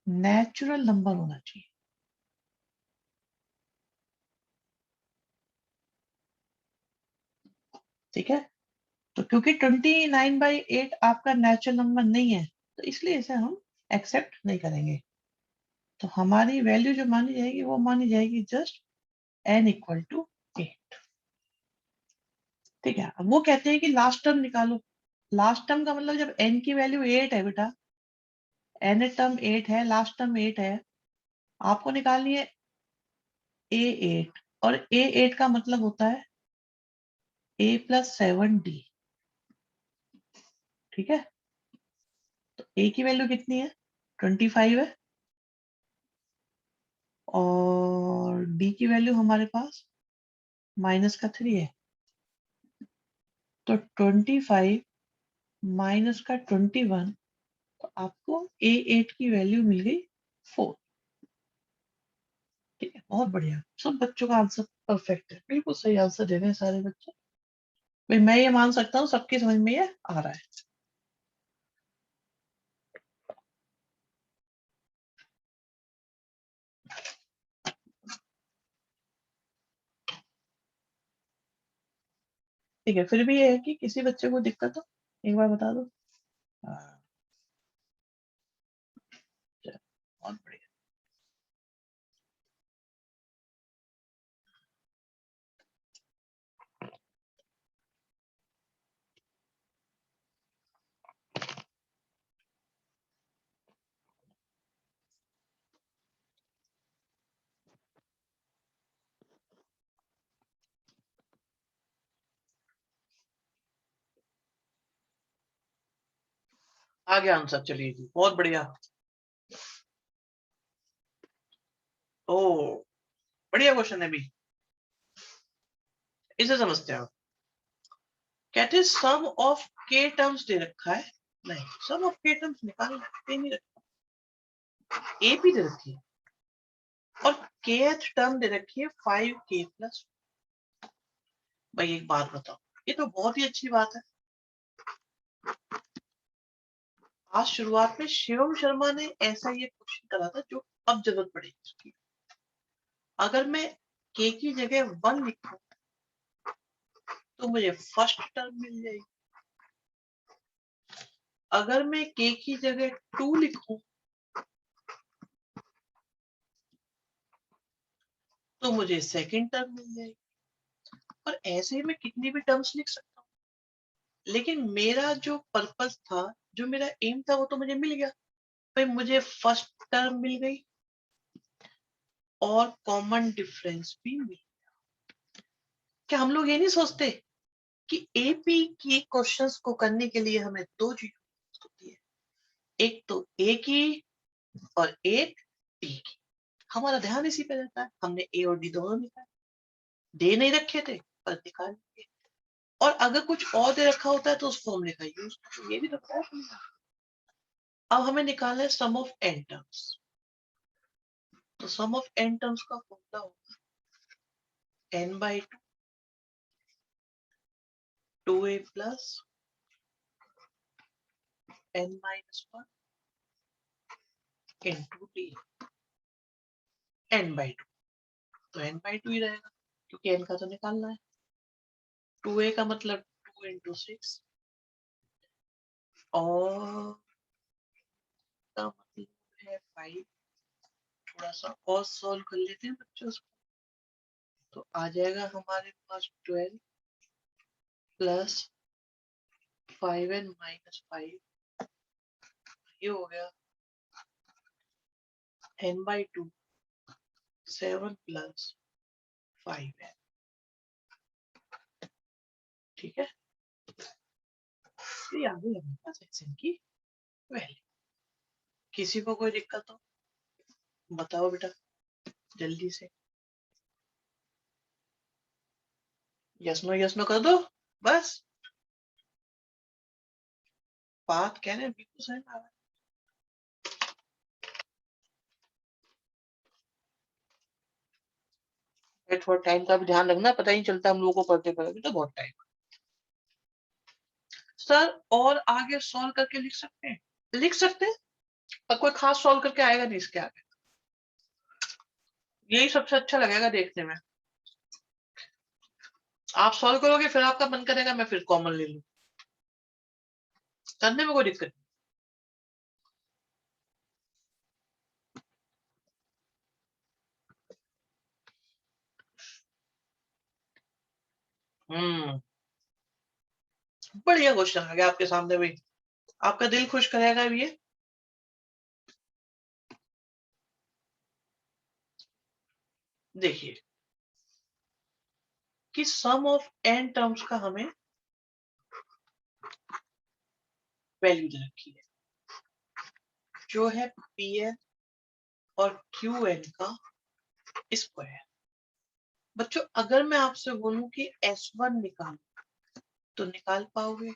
नेचुरल नंबर होना चाहिए। ठीक है, तो क्योंकि 29/8 आपका नेचुरल नंबर नहीं है, तो इसलिए इसे हम एक्सेप्ट नहीं करेंगे। तो हमारी वैल्यू जो मानी जाएगी वो मानी जाएगी जस्ट n इक्वल टू 8। ठीक है, अब वो कहते हैं कि लास्ट टर्म निकालो। लास्ट टर्म का मतलब जब n की वैल्यू 8 है बेटा, n टर्म 8 है, लास्ट टर्म 8 है, आपको निकालनी है a8, और a8 का मतलब होता है a + 7d। ठीक है, तो a की वैल्यू कितनी है, 25 है, और d की वैल्यू हमारे पास -3 है। तो 25 माइनस का 21, तो आपको a8 की वैल्यू मिल गई 4। ठीक है, बहुत बढ़िया, सब बच्चों का आंसर परफेक्ट है, बिल्कुल सही आंसर दे रहे हैं सारे बच्चे। भाई मैं ये मान सकता हूँ सबकी समझ में ये आ रहा है। ठीक है, फिर भी ये है कि किसी बच्चे को दिक्कत हो एक बार बता दो। हाँ, चलो, बहुत बढ़िया। आ गया आंसर, चलिए जी, बहुत बढ़िया। ओ, बढ़िया क्वेश्चन है भी, इसे समझते हैं आप। कहते हैं सम ऑफ के टर्म्स दे रखा है, नहीं सम ऑफ के टर्म्स निकालते नहीं रखा, ए भी दे रखी है, और kth टर्म दे रखी है 5k+। भाई एक बात बताओ, ये तो बहुत ही अच्छी बात है। आज शुरुआत में शिवम शर्मा ने ऐसा ये क्वेश्चन करा था जो अब जरूरत पड़ेगी उसकी। अगर मैं k की जगह 1 लिखूं तो मुझे फर्स्ट टर्म मिल जाएगी, अगर मैं k की जगह 2 लिखूं तो मुझे सेकंड टर्म मिल जाएगी, और ऐसे ही मैं कितनी भी टर्म्स लिख सकता हूँ। लेकिन मेरा जो पर्पस था, जो मेरा एम था, वो तो मुझे मिल गया। भाई मुझे फर्स्ट टर्म मिल गई और कॉमन डिफरेंस भी मिल गया। क्या हम लोग ये नहीं सोचते कि एपी के क्वेश्चंस को करने के लिए हमें 2 चीजों की जरूरत होती है, एक तो ए की और एक डी की। हमारा ध्यान इसी पे रहता है, हमने ए और डी दोनों निकाले, दे नहीं रखे थे पर निकाल लिए। और अगर कुछ और दे रखा होता है तो उस फॉर्मूले का यूज, ये भी तो पता है। अब हमें निकालना है सम ऑफ n टर्म्स। तो सम ऑफ n टर्म्स का फॉर्मूला होगा n/2 2a plus n-1 into d n/2। तो n/2 ही रहेगा क्योंकि n का तो निकालना है। 2a का मतलब 2 into 6 और का मतलब है 5। थोड़ा सा और सॉल्व कर लेते हैं बच्चों को। तो आ जाएगा हमारे पास 12 प्लस 5n माइनस 5, ये हो गया n/2 7 प्लस 5n। ठीक है, ये आ गई हमारे पास xn की वैल्यू। किसी को कोई दिक्कत हो बताओ बेटा जल्दी से, यस नो कर दो बस। बात कह रहे हैं बिल्कुल सही आ रहा है। थोड़ा टाइम का भी ध्यान रखना, पता ही नहीं चलता हम लोगों को पढ़ते पढ़ते तो बहुत टाइम। सर और आगे सॉल्व करके लिख सकते हैं, लिख सकते हैं, पर कोई खास सॉल्व करके आएगा नहीं इसके आगे। यही सबसे अच्छा लगेगा देखने में। आप सॉल्व करोगे फिर आपका मन करेगा मैं फिर कॉमन ले लूं, करने में कोई दिक्कत नहीं। बढ़िया क्वेश्चन आ गया आपके सामने भाई, आपका दिल खुश करेगा भी ये। देखिए कि सम ऑफ n टर्म्स का हमें वैल्यू दे रखी है जो है pn और qn का स्क्वायर। बच्चों अगर मैं आपसे बोलूं कि s1 निकालो तो निकाल पाओगे,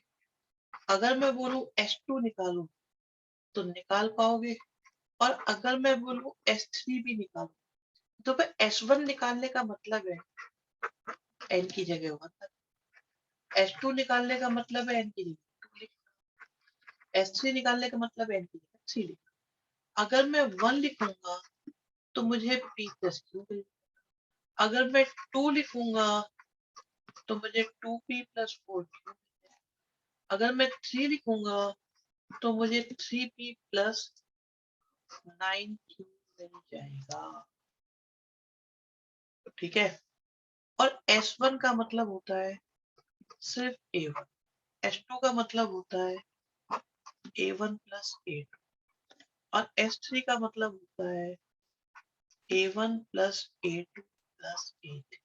अगर मैं बोलूं s2 निकालो तो निकाल पाओगे, और अगर मैं बोलूं s3 भी निकालो तो फिर s1 निकालने का मतलब है n की जगह 1, s2 निकालने का मतलब है n की जगह 2, s3 निकालने का मतलब n की जगह 3 लिखना। अगर मैं 1 लिखूंगा तो मुझे p प्लस क्यू मिल, अगर मैं 2 लिखूंगा तो मुझे 2p प्लस 4q, अगर मैं 3 लिखूंगा तो मुझे 3p प्लस 9q मिल जाएगा। ठीक है, और s1 का मतलब होता है सिर्फ a1, s2 का मतलब होता है a1 प्लस a2, और s3 का मतलब होता है a1 plus a2 plus a3।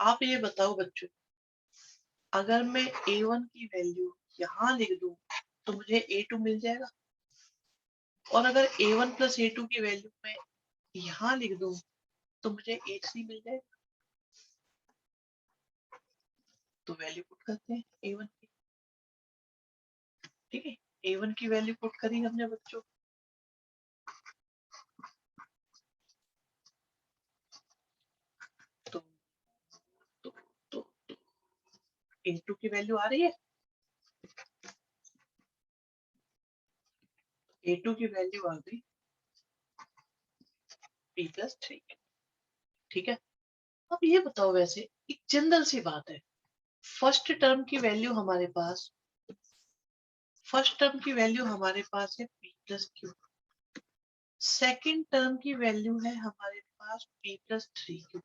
आप ये बताओ बच्चों, अगर मैं a1 की वैल्यू यहाँ लिख दूं तो मुझे a2 मिल जाएगा, और अगर a1 प्लस a2 की वैल्यू मैं यहाँ लिख दूं तो मुझे a3 मिल जाएगा। तो वैल्यू पुट करते हैं a1 की। ठीक है, a1 की वैल्यू पुट करी हमने बच्चों, तो तो तो a2 की वैल्यू आ रही है, a2 की वैल्यू आ गई p प्लस 3। ठीक है, अब ये बताओ वैसे एक जनरल सी बात है, फर्स्ट टर्म की वैल्यू हमारे पास, फर्स्ट टर्म की वैल्यू हमारे पास है p plus Q, second term की वैल्यू है हमारे पास p प्लस 3q,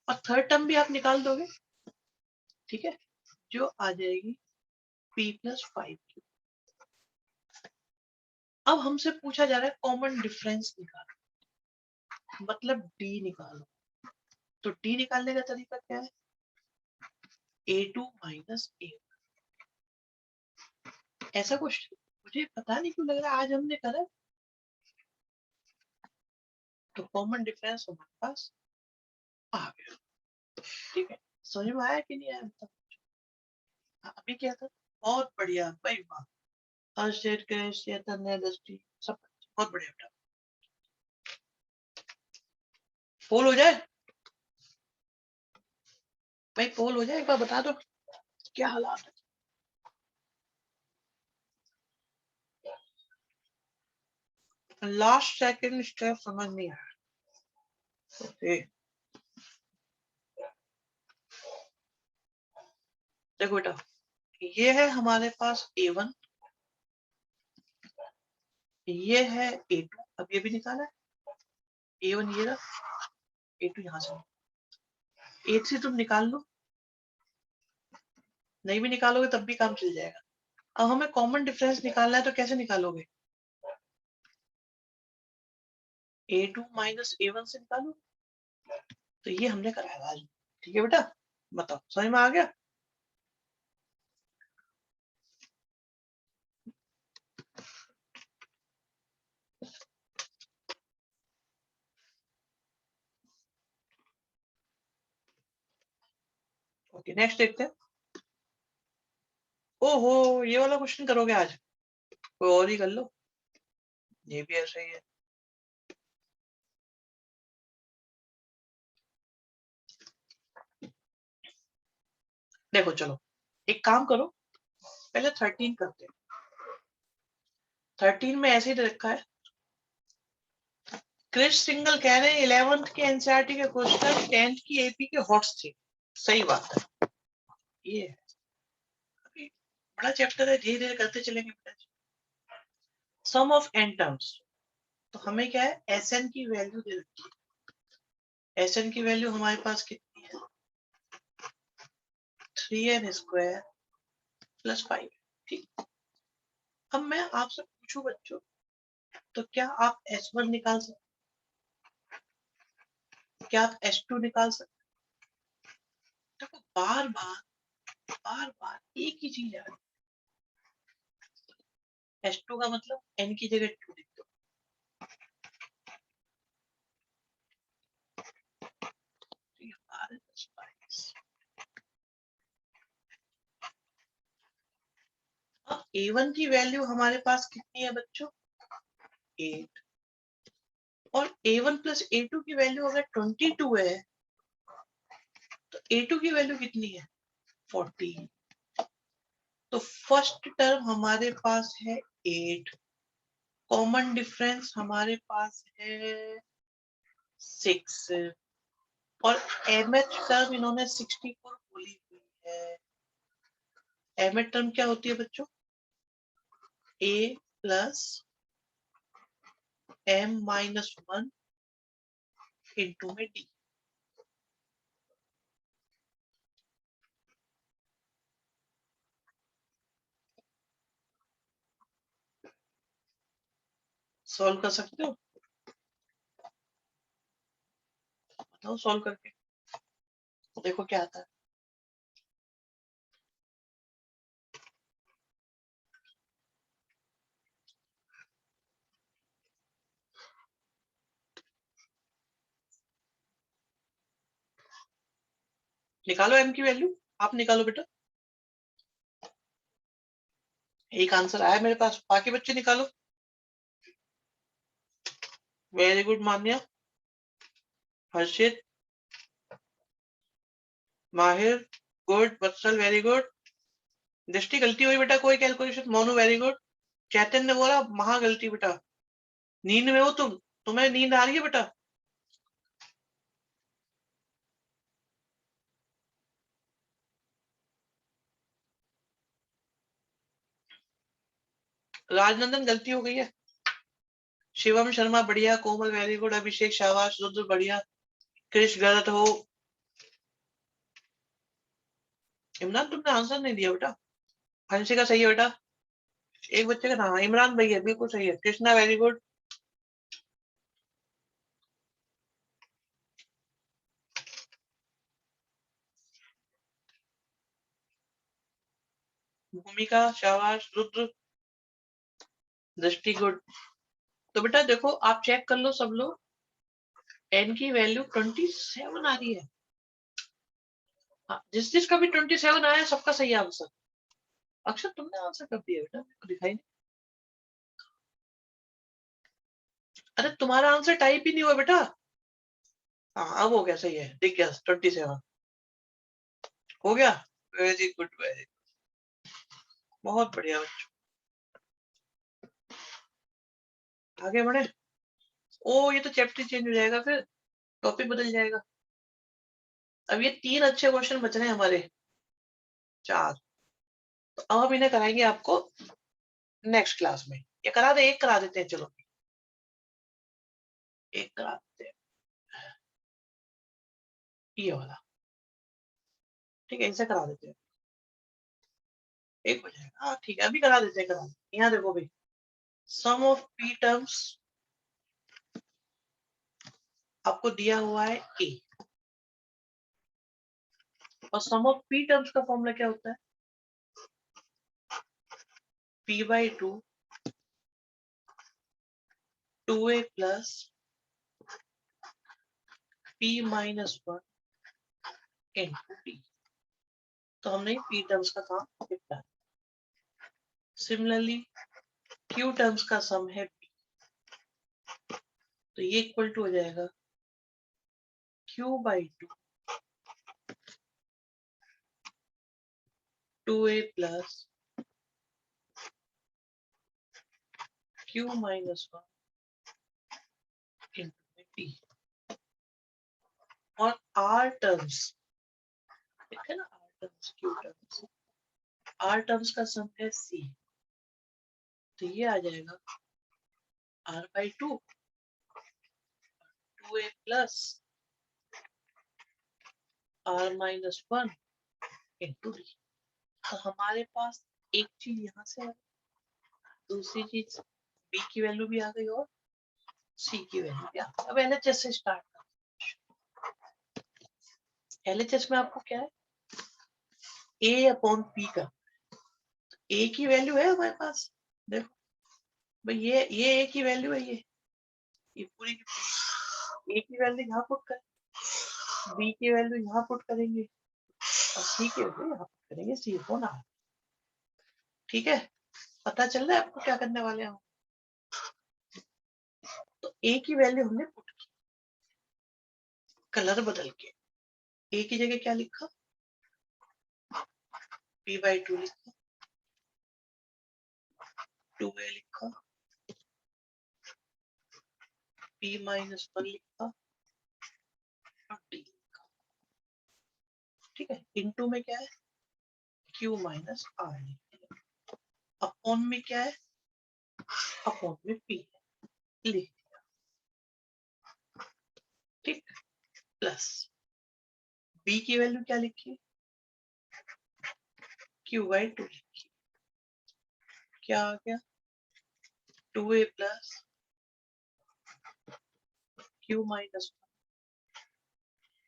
और थर्ड टर्म भी आप निकाल दोगे। ठीक है, जो आ जाएगी p प्लस 5q। अब हमसे पूछा जा रहा है कॉमन डिफरेंस निकालो, मतलब d निकालो। तो d निकालने का तरीका क्या है, a2 माइनस a1। ऐसा क्वेश्चन मुझे पता नहीं क्यों लग रहा है आज हमने करा, तो कॉमन डिफरेंस हमारे पास आ गया। ठीक है, समझ में आया कि नहीं आया मतलब? अभी क्या था, बहुत बढ़िया भाई, वाह। हर स्टेट के चैतन्य दृष्टि सब बहुत बढ़िया बेटा। पोल हो जाए भाई, पोल हो जाए, एक बार बता दो क्या हालात है। लास्ट सेकंड स्टेप समझ नहीं आया। ओके, देखो बेटा, ये है हमारे पास A1, ये है A2, अब ये भी निकाला है, A1 ये रहा, A2 यहाँ से, A3 तुम निकाल लो, नहीं भी निकालोगे तब भी काम चल जाएगा। अब हमें कॉमन डिफरेंस निकालना है, तो कैसे निकालोगे? A2 माइनस A1 से निकालो, तो ये हमने कराया आज। ठीक है बेटा, बताओ समझ में आ गया? ओके, नेक्स्ट देखते हैं। ओहो, ये वाला क्वेश्चन करोगे आज? कोई और ही कर लो, ये भी ऐसा ही है। देखो चलो, एक काम करो, पहले 13 करते हैं। 13 में ऐसे ही रखा है, क्रिश सिंगल कह रहे हैं 11th के एनसीईआरटी के क्वेश्चन 10th की एपी के हॉट्स थे। सही बात है, ये है, अभी बड़ा चैप्टर है, धीरे धीरे करते चलेंगे बेटा। सम ऑफ एन टर्म्स, तो हमें क्या है, एस एन की वैल्यू दे रखी है। एस एन की वैल्यू हमारे पास कितनी है, 3n² + 5। ठीक, अब मैं आपसे पूछूं बच्चों, तो क्या आप S1 निकाल सकते, क्या आप S2 निकाल सकते? देखो बार बार एक ही चीज आ रही है। S2 का मतलब n की जगह 2 लिख दो। अब A1 की वैल्यू हमारे पास कितनी है बच्चों, 8, और A1 + A2 की वैल्यू अगर 22 है, तो A2 की वैल्यू कितनी है, 40। तो फर्स्ट टर्म हमारे पास है 8, कॉमन डिफरेंस हमारे पास है 6, और mth टर्म इन्होंने 64 बोली हुई है। mth टर्म क्या होती है बच्चों, a + m-1 इंटू में d। सॉल्व कर सकते हो, बताओ सॉल्व करके, तो देखो क्या आता है। निकालो m की वैल्यू, आप निकालो बेटा, एक आंसर आया मेरे पास, बाकी बच्चे निकालो। वेरी गुड मान्या, हर्षित, माहिर, गुड, वत्सल वेरी गुड, दृष्टि गलती हुई बेटा, कोई कैलकुलेशन, मोनू वेरी गुड, चैतन्य ने बोला महा गलती बेटा, नींद में हो तुम, तुम्हें नींद आ रही है बेटा? राजनंदन गलती हो गई है, शिवम शर्मा बढ़िया, कोमल वेरी गुड, अभिषेक शाबाश, रुद्र बढ़िया, कृष गलत हो, इमरान तुमने आंसर नहीं दिया बेटा, हंसिका सही है बेटा, एक बच्चे का नाम है इमरान भैया, बिल्कुल सही है, कृष्णा वेरी गुड, भूमिका शाबाश, रुद्र, दृष्टि गुड। तो बेटा देखो आप चेक कर लो सब लोग, n की वैल्यू 27 आ रही है। हाँ, जिस जिसका भी 27 आया सबका सही आंसर। अक्षर तुमने आंसर कर दिया बेटा, मेरे को दिखाई नहीं। अरे तुम्हारा आंसर टाइप ही नहीं हुआ बेटा। हाँ अब हो गया, सही है, दिख गया 27 हो गया। वेरी गुड, वेरी बहुत बढ़िया बच्चों, आगे बढ़े। ओ ये तो चैप्टर चेंज हो जाएगा, फिर टॉपिक बदल जाएगा। अब ये 3 अच्छे क्वेश्चन बच रहे हैं हमारे, 4। तो अब हम इन्हें कराएंगे आपको नेक्स्ट क्लास में। ये करा दे, एक करा देते हैं, चलो एक करा देते हैं, ये वाला। ठीक है, इसे करा देते हैं, एक हो जाएगा। हाँ ठीक है, अभी करा देते हैं, करा देते हैं। यहाँ देखो भाई, सम ऑफ पी टर्म्स आपको दिया हुआ है ए, और सम ऑफ पी टर्म्स का फॉर्मूला क्या होता है? P by two 2a plus p minus 1 into d. तो हमने पी टर्म्स का काम निपटा। सिमिलरली क्यू टर्म्स का सम है p, तो ये इक्वल टू हो जाएगा q by two 2a plus q minus 1 into D. और r टर्म्स है ना, r terms q terms, r terms का सम है c, तो ये आ जाएगा r by two 2a plus r minus 1 into D. हमारे पास एक चीज यहाँ से आ, दूसरी चीज b की वैल्यू भी आ गई और c की वैल्यू भी आ गई। अब एलएचएस से स्टार्ट करते हैं। एलएचएस में आपको क्या है, a अपॉन p का, a की वैल्यू है हमारे पास, देखो भाई ये a की वैल्यू है, ये पूरी की पूरी a की वैल्यू यहाँ पुट कर, b की वैल्यू यहाँ पुट करेंगे और c की वैल्यू यहाँ पुट करेंगे, c अपॉन r। ठीक है, पता चल रहा है आपको क्या करने वाले हैं हम? तो a की वैल्यू हमने पुट की, कलर बदल के a की जगह क्या लिखा, p बाई टू लिखा, 2a लिखा, p माइनस 1 लिखा और d लिखा। ठीक है, इनटू में क्या है, q माइनस r लिखा, अपॉन में क्या है, अपॉन में p है, लिख दिया। ठीक, प्लस b की वैल्यू क्या लिखी, q बाई टू लिखी, क्या आ गया 2a plus q minus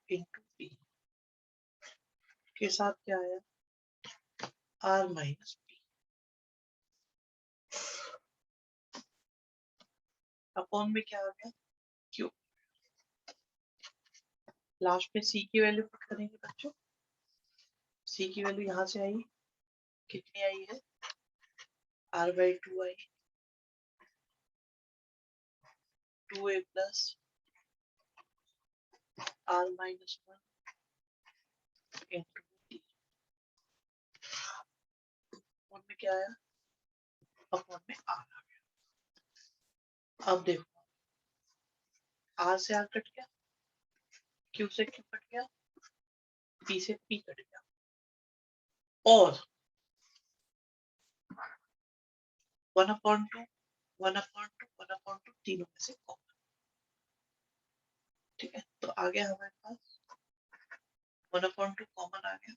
into p के साथ क्या आया r माइनस p अपॉन में क्या आ गया q। लास्ट में c की वैल्यू पुट करेंगे बच्चों, c की वैल्यू यहाँ से आई, कितनी आई है, r by two I, 2a plus r minus 1 into D. Upon में क्या आया, अपॉन में r आ गया। अब देखो r से r कट गया, q से q कट गया, p से p कट गया, और 1/2 1/2 तीनों में से कॉमन। ठीक है, तो आ गया हमारे पास 1/2 कॉमन आ गया।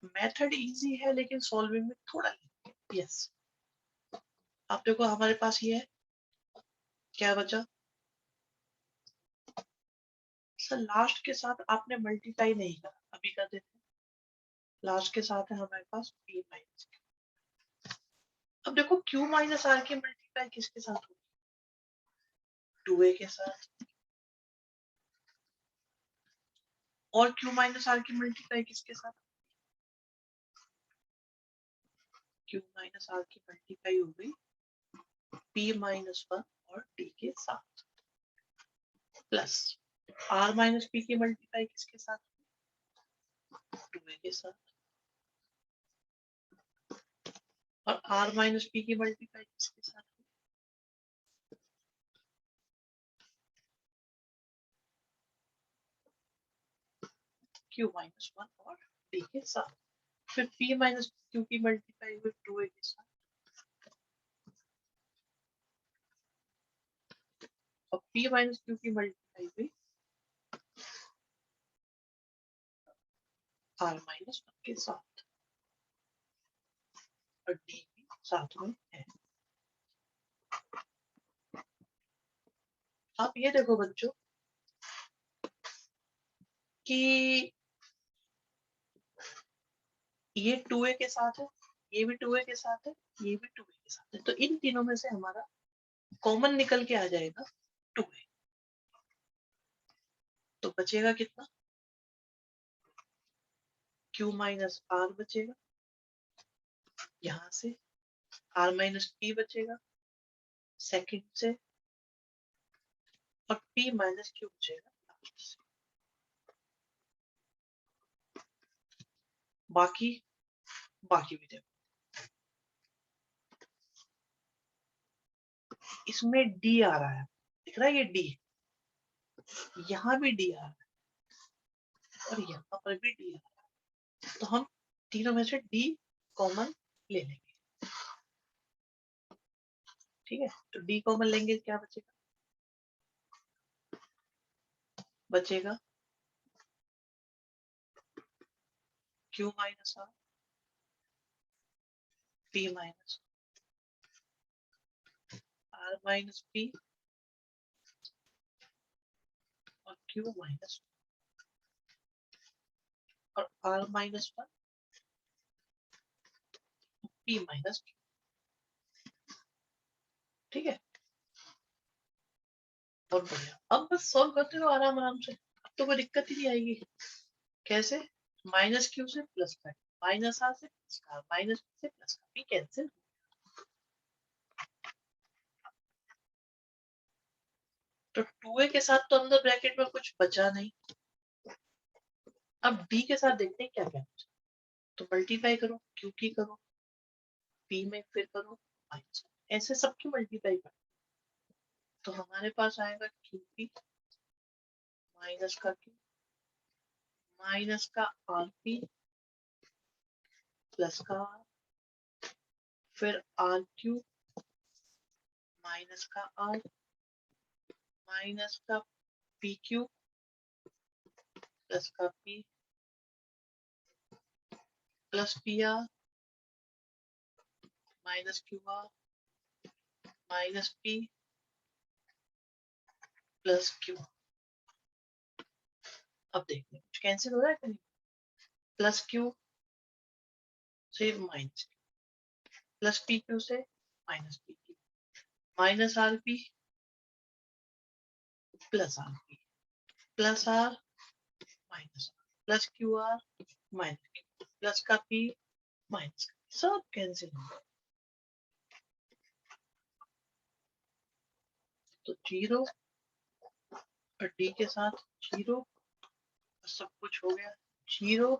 मेथड इजी है लेकिन सॉल्विंग में थोड़ा यस। आप देखो हमारे पास ये है, क्या बचा सर, लास्ट के साथ आपने मल्टीप्लाई नहीं करा, अभी कर देते हैं। लास्ट के साथ है हमारे पास p माइनस, अब देखो Q माइनस R की मल्टीप्लाई किसके साथ होगी? 2A के साथ। और Q माइनस R की मल्टीप्लाई किसके साथ? Q माइनस R की मल्टीप्लाई हो गई P माइनस 1 और D के साथ, प्लस R माइनस P की मल्टीप्लाई किसके साथ? 2A के साथ। और R माइनस P की मल्टीप्लाई किसके साथ? Q माइनस 1 और D के साथ। फिर P माइनस Q की मल्टीप्लाई हुई 2A के साथ, और P माइनस Q की मल्टीप्लाई हुई R माइनस 1 के साथ, और D भी साथ में है। आप ये देखो बच्चों कि ये 2A के साथ है, ये भी 2A के साथ है, ये भी 2A के साथ है, तो इन तीनों में से हमारा कॉमन निकल के आ जाएगा 2A। तो बचेगा कितना? Q माइनस R बचेगा, यहां से R माइनस P बचेगा सेकंड से, और P माइनस Q बचेगा लास्ट से। बाकी भी देखो, इसमें D आ रहा है, दिख रहा है ये D, यहाँ भी D आ रहा है, और यहाँ पर भी D आ रहा है, तो हम तीनों में से D कॉमन ले लेंगे। ठीक है, तो D कॉमन लेंगे, क्या बचेगा? बचेगा Q minus R, P minus R minus P, और Q माइनस और R माइनस 1, P माइनस। ठीक है, बहुत बढ़िया। अब बस सॉल्व करते रहो आराम आराम से, अब तो कोई दिक्कत ही नहीं आएगी। कैसे? माइनस Q से प्लस का, माइनस R से प्लस का, माइनस P से प्लस का, P कैंसिल। तो 2A के साथ तो अंदर ब्रैकेट में कुछ बचा नहीं। अब D के साथ देखते हैं क्या क्या बचा। तो मल्टीप्लाई करो, Q की करो, P में फिर करो माइनस, ऐसे सबकी मल्टीप्लाई करो, तो हमारे पास आएगा QP माइनस का Q माइनस का RP प्लस का R, फिर RQ माइनस का R माइनस का PQ प्लस का P plus PR minus QR minus P plus Q। अब देखते हैं कुछ कैंसिल हो रहा है कि नहीं। प्लस Q से माइनस प्लस PQ से minus PQ minus RP plus RP plus R minus plus QR minus Q plus का P माइनस, सब कैंसिल हो गया। तो 0 और D के साथ 0, सब कुछ हो गया 0।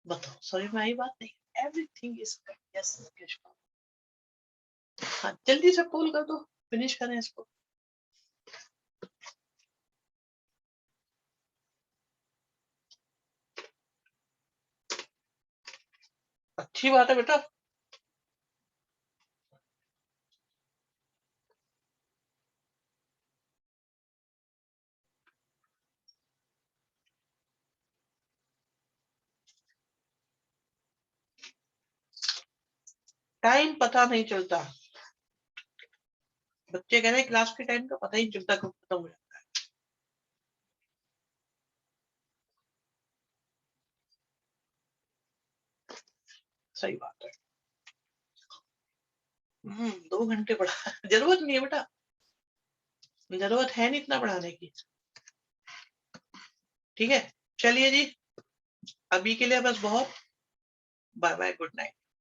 बताओ समझ में आई बात? नहीं, एवरीथिंग इज करेक्ट। यस, हाँ जल्दी से पोल कर दो, फिनिश करें इसको। अच्छी बात है बेटा। टाइम पता नहीं चलता, बच्चे कह रहे हैं क्लास के टाइम का पता ही नहीं चलता कब खत्म हो जाता है। सही बात है। 2 घंटे पढ़ा जरूरत नहीं है बेटा, जरूरत है नहीं इतना पढ़ाने की। ठीक है, चलिए जी, अभी के लिए बस बहुत। Bye bye, good night.